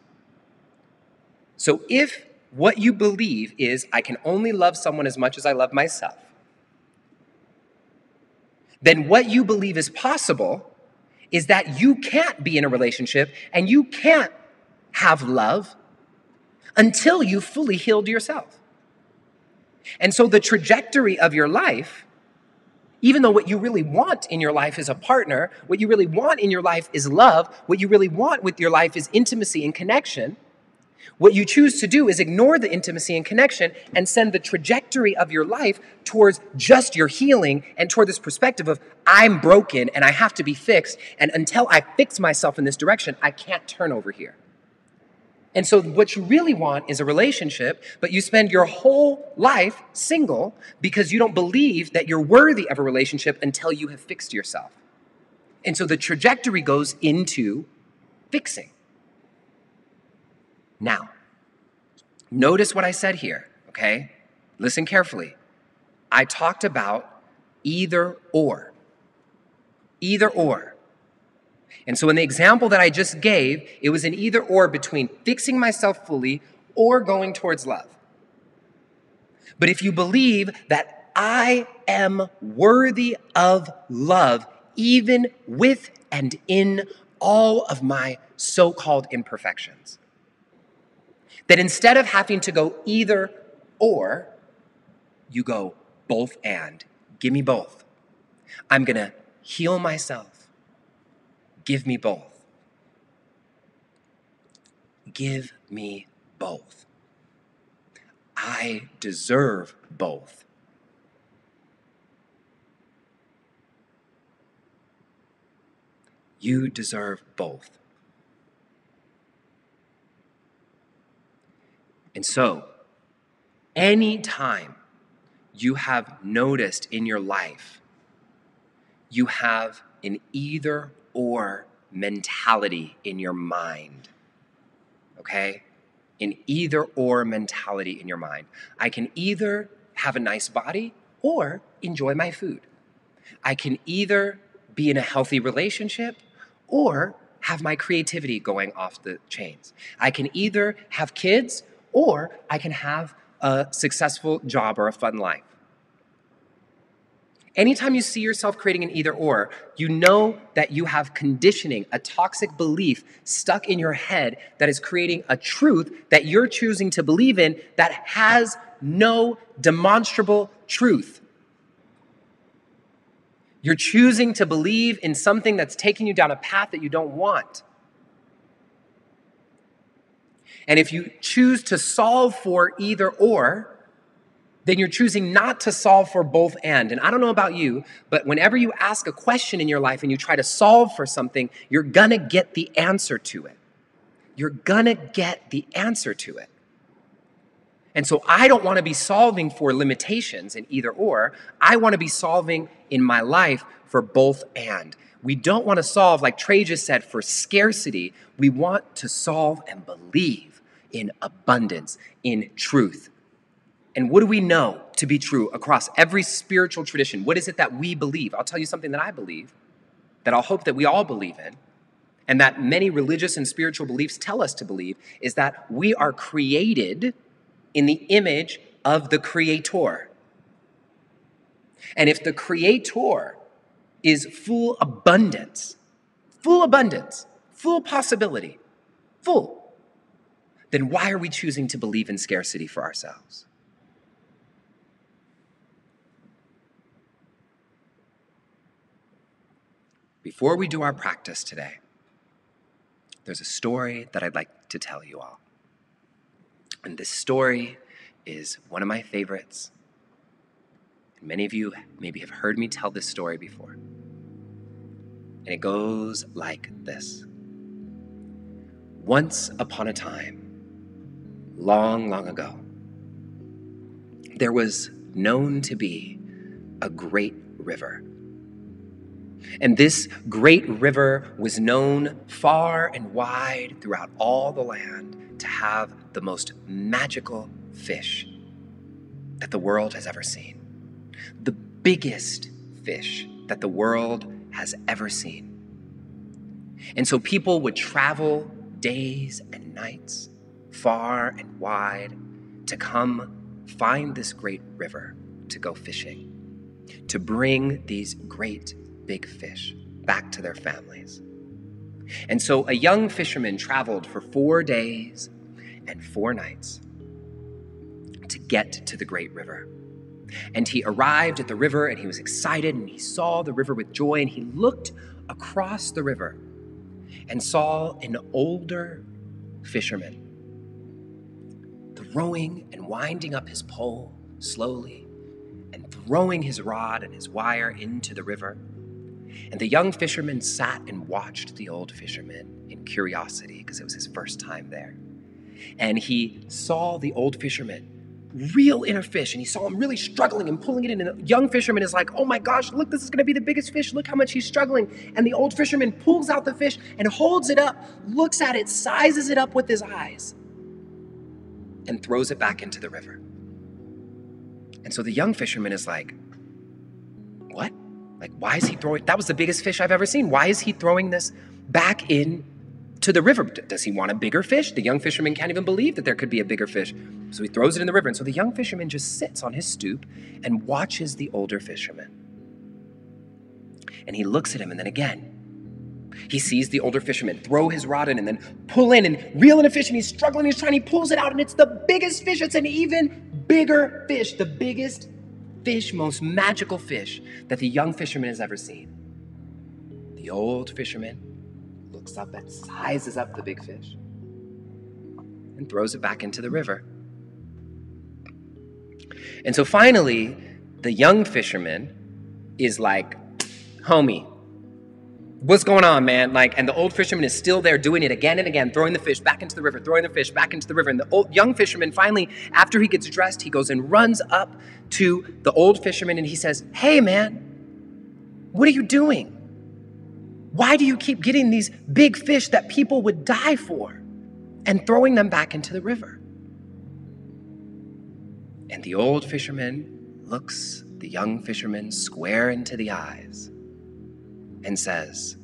[SPEAKER 1] So if what you believe is I can only love someone as much as I love myself, then what you believe is possible is that you can't be in a relationship and you can't have love until you've fully healed yourself. And so the trajectory of your life, even though what you really want in your life is a partner, what you really want in your life is love, what you really want with your life is intimacy and connection, what you choose to do is ignore the intimacy and connection and send the trajectory of your life towards just your healing and toward this perspective of I'm broken and I have to be fixed, and until I fix myself in this direction, I can't turn over here. And so what you really want is a relationship, but you spend your whole life single because you don't believe that you're worthy of a relationship until you have fixed yourself. And so the trajectory goes into fixing. Now, notice what I said here, okay? Listen carefully. I talked about either or. Either or. And so in the example that I just gave, it was an either or between fixing myself fully or going towards love. But if you believe that I am worthy of love, even with and in all of my so-called imperfections, that instead of having to go either or, you go both and. Give me both. I'm going to heal myself. Give me both. Give me both. I deserve both. You deserve both. And so, anytime you have noticed in your life, you have an either or mentality in your mind, okay? An either or mentality in your mind. I can either have a nice body or enjoy my food. I can either be in a healthy relationship or have my creativity going off the chains. I can either have kids or I can have a successful job or a fun life. Anytime you see yourself creating an either or, you know that you have conditioning, a toxic belief stuck in your head that is creating a truth that you're choosing to believe in that has no demonstrable truth. You're choosing to believe in something that's taking you down a path that you don't want. And if you choose to solve for either or, then you're choosing not to solve for both and. And I don't know about you, but whenever you ask a question in your life and you try to solve for something, you're gonna get the answer to it. You're gonna get the answer to it. And so I don't want to be solving for limitations in either or. I want to be solving in my life for both and. We don't want to solve, like Trey just said, for scarcity. We want to solve and believe in abundance, in truth. And what do we know to be true across every spiritual tradition? What is it that we believe? I'll tell you something that I believe, that I'll hope that we all believe in, and that many religious and spiritual beliefs tell us to believe, is that we are created in the image of the Creator. And if the Creator is full abundance, full possibility, then why are we choosing to believe in scarcity for ourselves? Before we do our practice today, there's a story that I'd like to tell you all. And this story is one of my favorites. And many of you maybe have heard me tell this story before. And it goes like this. Once upon a time, long, long ago, there was known to be a great river. And this great river was known far and wide throughout all the land to have the most magical fish that the world has ever seen. The biggest fish that the world has ever seen. And so people would travel days and nights, far and wide, to come find this great river to go fishing, to bring these great big fish back to their families. And so a young fisherman traveled for 4 days and 4 nights to get to the great river. And he arrived at the river and he was excited and he saw the river with joy and he looked across the river and saw an older fisherman throwing and winding up his pole slowly and throwing his rod and his wire into the river. And the young fisherman sat and watched the old fisherman in curiosity because it was his first time there. And he saw the old fisherman reel in a fish and he saw him really struggling and pulling it in. And the young fisherman is like, oh my gosh, look, this is going to be the biggest fish. Look how much he's struggling. And the old fisherman pulls out the fish and holds it up, looks at it, sizes it up with his eyes, and throws it back into the river. And so the young fisherman is like, what? Like, why is he throwing? That was the biggest fish I've ever seen. Why is he throwing this back in to the river? Does he want a bigger fish? The young fisherman can't even believe that there could be a bigger fish. So he throws it in the river. And so the young fisherman just sits on his stoop and watches the older fisherman. And he looks at him, and then again, he sees the older fisherman throw his rod in and then pull in and reel in a fish, and he's struggling, he's trying, he pulls it out, and it's the biggest fish. It's an even bigger fish, the biggest fish, most magical fish that the young fisherman has ever seen. The old fisherman looks up and sizes up the big fish and throws it back into the river. And so finally, the young fisherman is like, homie, what's going on, man? Like, and the old fisherman is still there doing it again and again, throwing the fish back into the river, throwing the fish back into the river. And the young fisherman finally, after he gets dressed, he goes and runs up to the old fisherman and he says, hey, man, what are you doing? Why do you keep getting these big fish that people would die for and throwing them back into the river? And the old fisherman looks the young fisherman square into the eyes and says,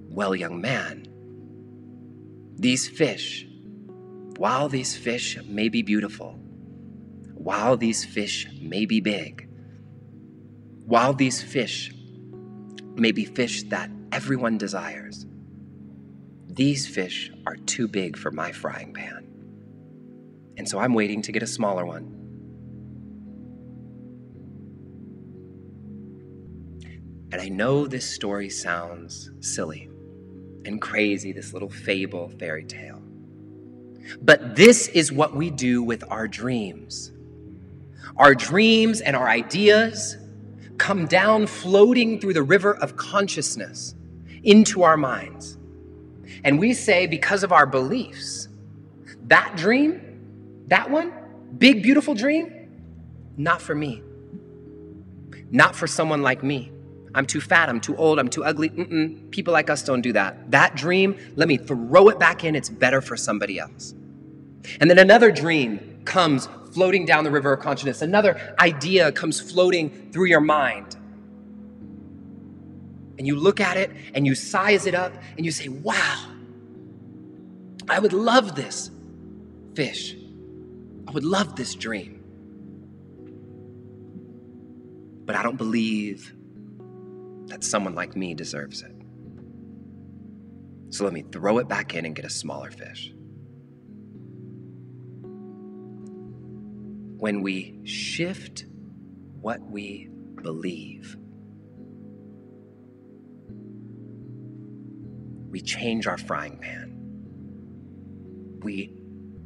[SPEAKER 1] well, young man, these fish, while these fish may be beautiful, while these fish may be big, while these fish may be fish that everyone desires, these fish are too big for my frying pan. And so I'm waiting to get a smaller one. And I know this story sounds silly and crazy, this little fable, fairy tale. But this is what we do with our dreams. Our dreams and our ideas come down floating through the river of consciousness into our minds. And we say, because of our beliefs, that dream, that one, big, beautiful dream, not for me. Not for someone like me. I'm too fat, I'm too old, I'm too ugly. People like us don't do that. That dream, let me throw it back in. It's better for somebody else. And then another dream comes floating down the river of consciousness. Another idea comes floating through your mind. And you look at it and you size it up and you say, wow, I would love this fish. I would love this dream. But I don't believe that someone like me deserves it. So let me throw it back in and get a smaller fish. When we shift what we believe, we change our frying pan. We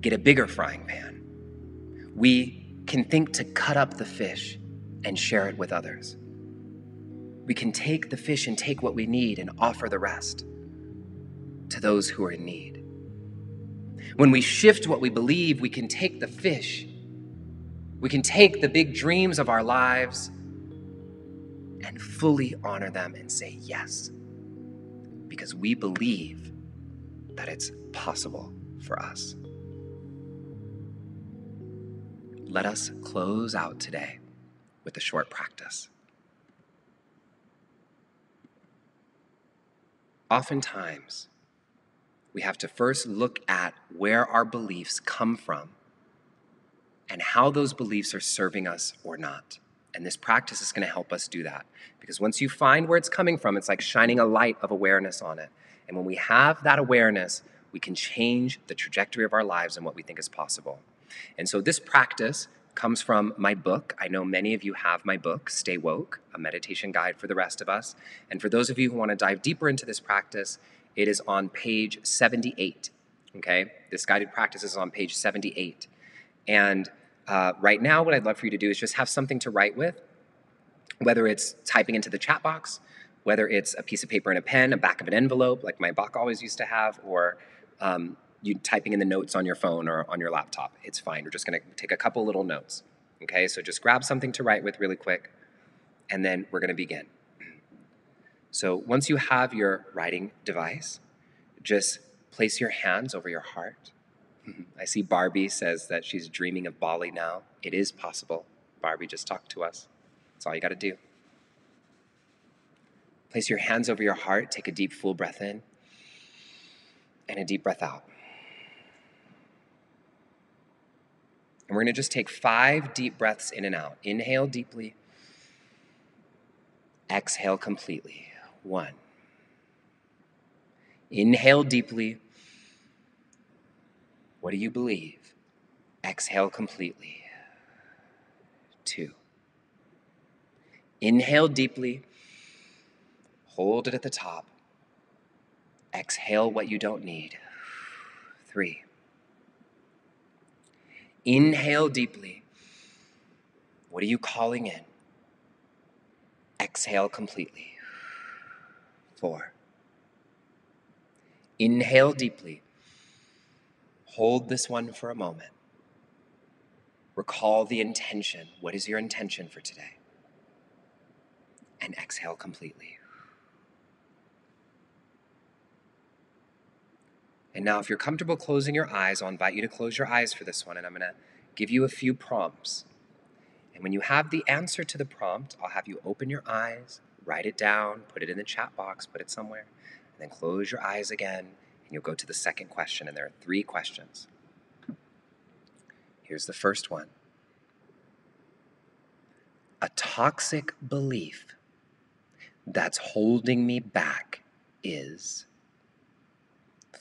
[SPEAKER 1] get a bigger frying pan. We can think to cut up the fish and share it with others. We can take the fish and take what we need and offer the rest to those who are in need. When we shift what we believe, we can take the fish, we can take the big dreams of our lives and fully honor them and say yes, because we believe that it's possible for us. Let us close out today with a short practice. Oftentimes, we have to first look at where our beliefs come from and how those beliefs are serving us or not. And this practice is going to help us do that. Because once you find where it's coming from, it's like shining a light of awareness on it. And when we have that awareness, we can change the trajectory of our lives and what we think is possible. And so this practice comes from my book. I know many of you have my book, Stay Woke, a meditation guide for the rest of us. And for those of you who want to dive deeper into this practice, it is on page 78, okay? This guided practice is on page 78. And right now, what I'd love for you to do is just have something to write with, whether it's typing into the chat box, whether it's a piece of paper and a pen, a back of an envelope, like my Bach always used to have, or you typing in the notes on your phone or on your laptop. It's fine. We're just going to take a couple little notes, okay? So just grab something to write with really quick, and then we're going to begin. So once you have your writing device, just place your hands over your heart. I see Barbie says that she's dreaming of Bali now. It is possible. Barbie, just talk to us. That's all you got to do. Place your hands over your heart. Take a deep, full breath in and a deep breath out. And we're going to just take 5 deep breaths in and out. Inhale deeply. Exhale completely. 1. Inhale deeply. What do you believe? Exhale completely. 2. Inhale deeply. Hold it at the top. Exhale what you don't need. 3. Inhale deeply. What are you calling in? Exhale completely. 4. Inhale deeply. Hold this one for a moment. Recall the intention. What is your intention for today? And exhale completely. And now if you're comfortable closing your eyes, I'll invite you to close your eyes for this one, and I'm going to give you a few prompts. And when you have the answer to the prompt, I'll have you open your eyes, write it down, put it in the chat box, put it somewhere, and then close your eyes again, and you'll go to the second question, and there are 3 questions. Here's the first one. A toxic belief that's holding me back is...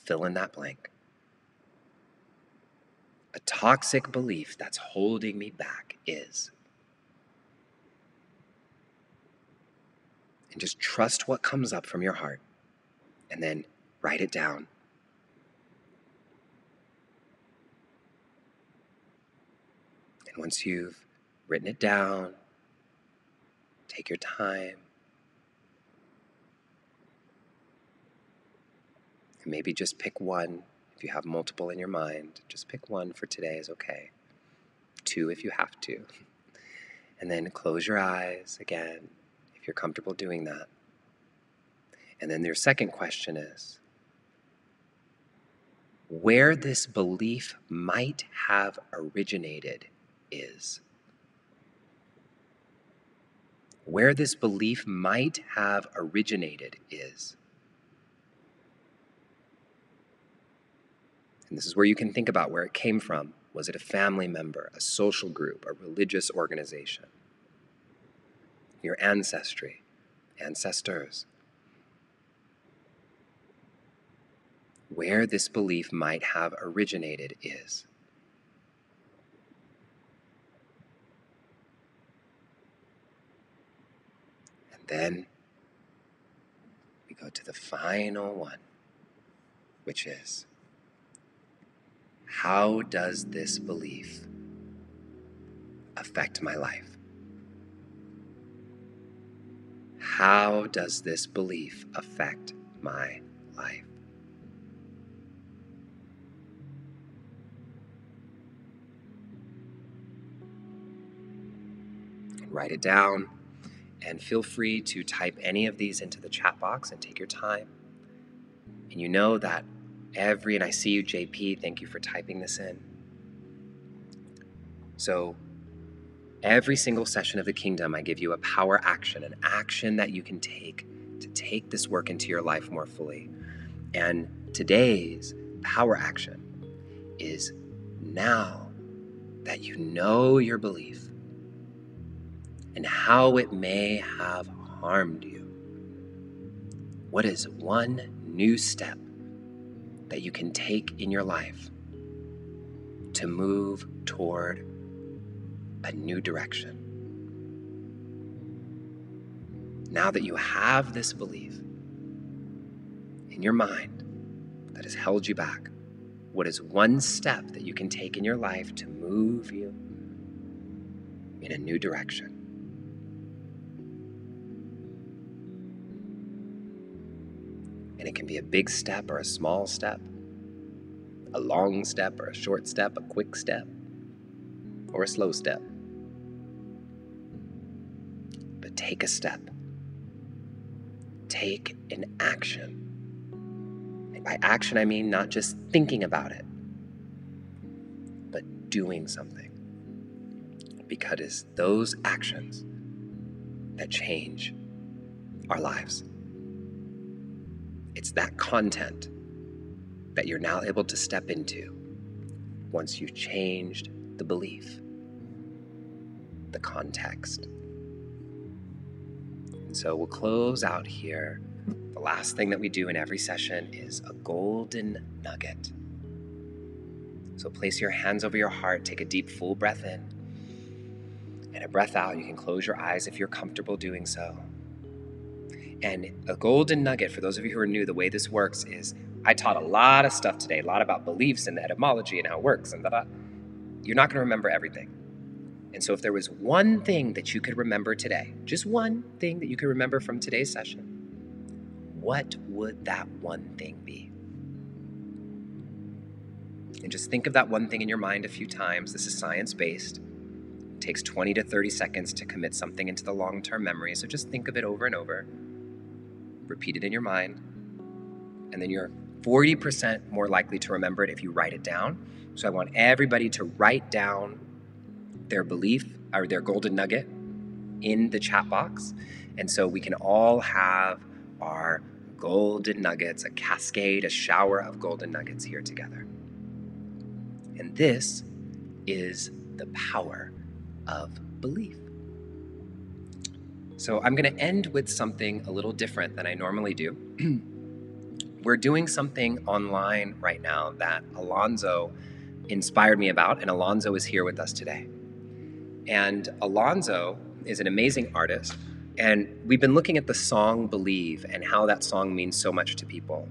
[SPEAKER 1] fill in that blank. A toxic belief that's holding me back is... and just trust what comes up from your heart, and then write it down. And once you've written it down. Take your time. And maybe just pick one. If you have multiple in your mind, just pick one for today is okay. 2 if you have to. And then close your eyes again, if you're comfortable doing that. And then your second question is, where this belief might have originated is. Where this belief might have originated is. And this is where you can think about where it came from. Was it a family member, a social group, a religious organization? Your ancestry, ancestors. Where this belief might have originated is. And then we go to the final one, which is, how does this belief affect my life? How does this belief affect my life? Write it down, and feel free to type any of these into the chat box and take your time. And you know that and I see you, JP, thank you for typing this in. So every single session of the kingdom, I give you a power action, an action that you can take to take this work into your life more fully. And today's power action is, now that you know your belief and how it may have harmed you, what is one new step that you can take in your life to move toward a new direction? Now that you have this belief in your mind that has held you back, what is one step that you can take in your life to move you in a new direction? And it can be a big step or a small step, a long step or a short step, a quick step or a slow step. But take a step. Take an action. And by action, I mean not just thinking about it, but doing something. Because it's those actions that change our lives. It's that content that you're now able to step into once you've changed the belief, the context. And so we'll close out here. The last thing that we do in every session is a golden nugget. So place your hands over your heart, take a deep full breath in and a breath out. You can close your eyes if you're comfortable doing so. And a golden nugget, for those of you who are new, the way this works is, I taught a lot of stuff today, a lot about beliefs and the etymology and how it works, and you're not going to remember everything. And so if there was one thing that you could remember today, just one thing that you could remember from today's session, what would that one thing be? And just think of that one thing in your mind a few times. This is science-based. It takes 20 to 30 seconds to commit something into the long-term memory, so just think of it over and over. Repeat it in your mind, and then you're 40% more likely to remember it if you write it down. So I want everybody to write down their belief or their golden nugget in the chat box. And so we can all have our golden nuggets, a cascade, a shower of golden nuggets here together. And this is the power of belief. So I'm going to end with something a little different than I normally do. We're doing something online right now that Alonzo inspired me about, and Alonzo is here with us today. And Alonzo is an amazing artist, and we've been looking at the song Believe and how that song means so much to people.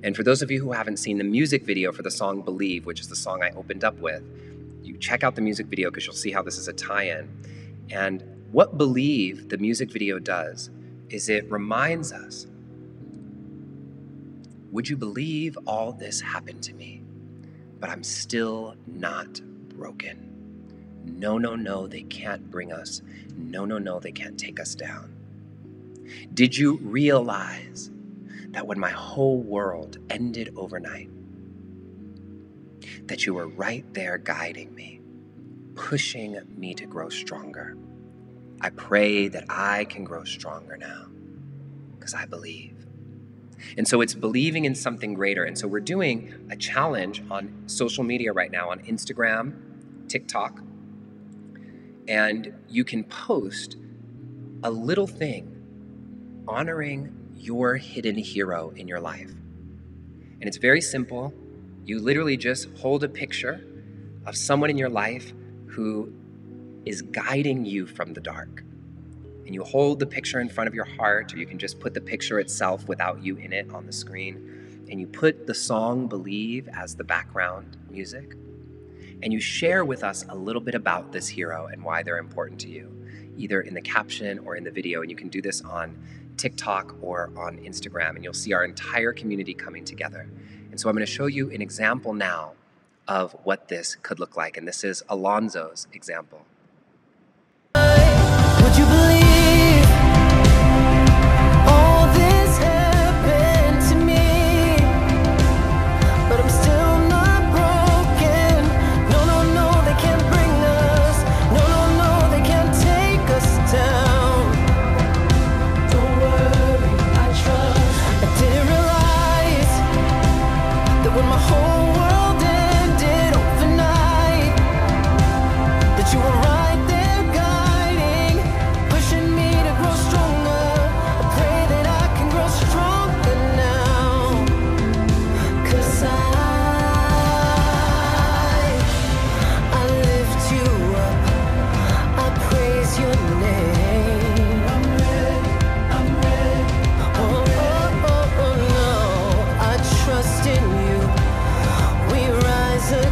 [SPEAKER 1] And for those of you who haven't seen the music video for the song Believe, which is the song I opened up with, you check out the music video because you'll see how this is a tie-in. And what Believe, the music video, does is it reminds us, would you believe all this happened to me, but I'm still not broken? No, no, no, they can't bring us. No, no, no, they can't take us down. Did you realize that when my whole world ended overnight, that you were right there guiding me, pushing me to grow stronger? I pray that I can grow stronger now because I believe. And so it's believing in something greater. And so we're doing a challenge on social media right now, on Instagram, TikTok, and you can post a little thing honoring your hidden hero in your life. And it's very simple. You literally just hold a picture of someone in your life who is guiding you from the dark. And you hold the picture in front of your heart, or you can just put the picture itself without you in it on the screen. And you put the song Believe as the background music. And you share with us a little bit about this hero and why they're important to you, either in the caption or in the video. And you can do this on TikTok or on Instagram, and you'll see our entire community coming together. And so I'm going to show you an example now of what this could look like. And this is Alonzo's example.
[SPEAKER 2] Would you believe all this happened to me, but I'm still not broken? No, no, no, they can't bring us. No, no, no, they can't take us down. Don't worry, I trust. I didn't realize that when my whole world ended overnight, that you were right there guiding, pushing me to grow stronger. I pray that I can grow stronger now, 'cause I lift you up, I praise your name. I'm ready, oh, oh, oh, oh, no, I trust in you, we rise again.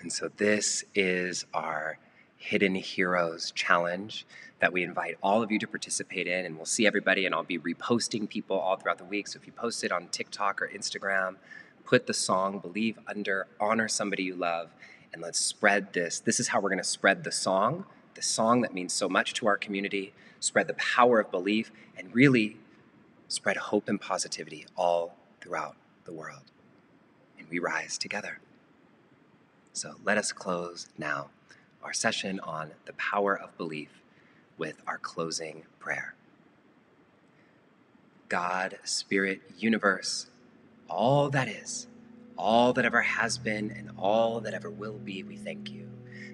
[SPEAKER 1] And so this is our Hidden Heroes Challenge that we invite all of you to participate in, and we'll see everybody, and I'll be reposting people all throughout the week. So if you post it on TikTok or Instagram, put the song Believe under, honor somebody you love, and let's spread this. This is how we're going to spread the song that means so much to our community, spread the power of belief, and really spread hope and positivity all throughout the world. And we rise together. So let us close now our session on the power of belief with our closing prayer. God, Spirit, universe, all that is, all that ever has been, and all that ever will be, we thank you.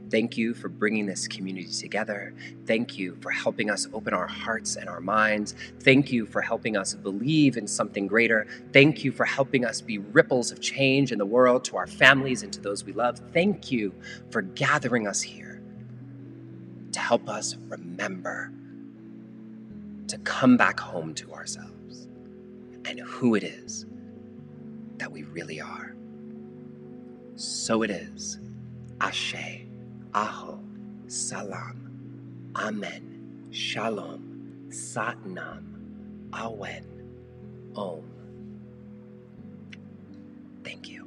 [SPEAKER 1] Thank you for bringing this community together. Thank you for helping us open our hearts and our minds. Thank you for helping us believe in something greater. Thank you for helping us be ripples of change in the world to our families and to those we love. Thank you for gathering us here to help us remember to come back home to ourselves and who it is that we really are. So it is. Ashe. Aho, Salam, Amen, Shalom, Satnam, Awen, Om. Thank you.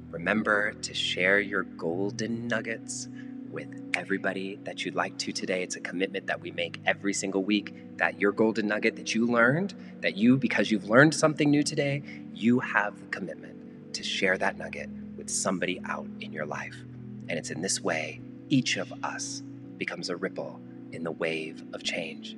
[SPEAKER 1] Remember to share your golden nuggets with everybody that you'd like to today. It's a commitment that we make every single week, that your golden nugget that you learned, that you, because you've learned something new today, you have the commitment to share that nugget with somebody out in your life. And it's in this way, each of us becomes a ripple in the wave of change.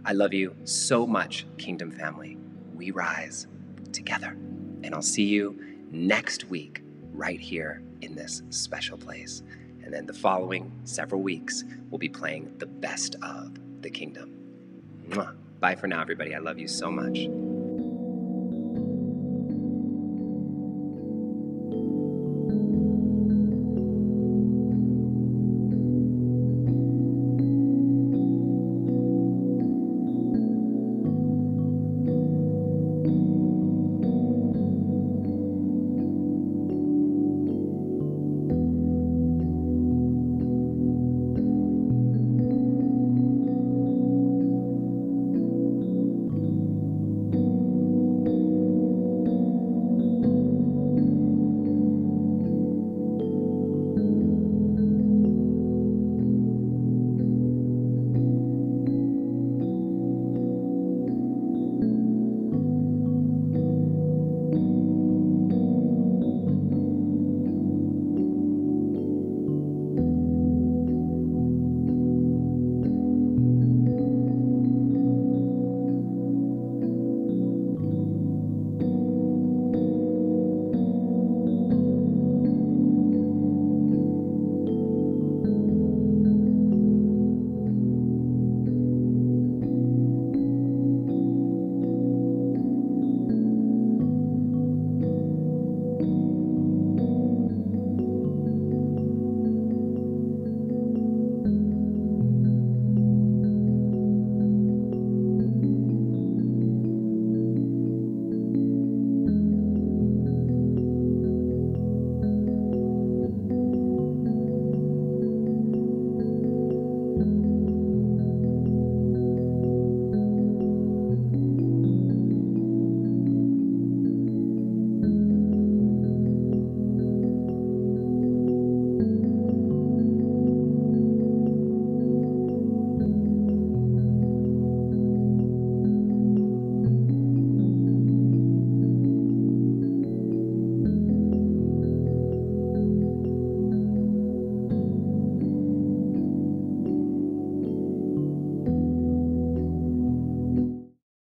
[SPEAKER 1] I love you so much, Kingdom family. We rise together. And I'll see you next week right here in this special place. And then the following several weeks, we'll be playing the best of the Kingdom. Mwah. Bye for now, everybody. I love you so much.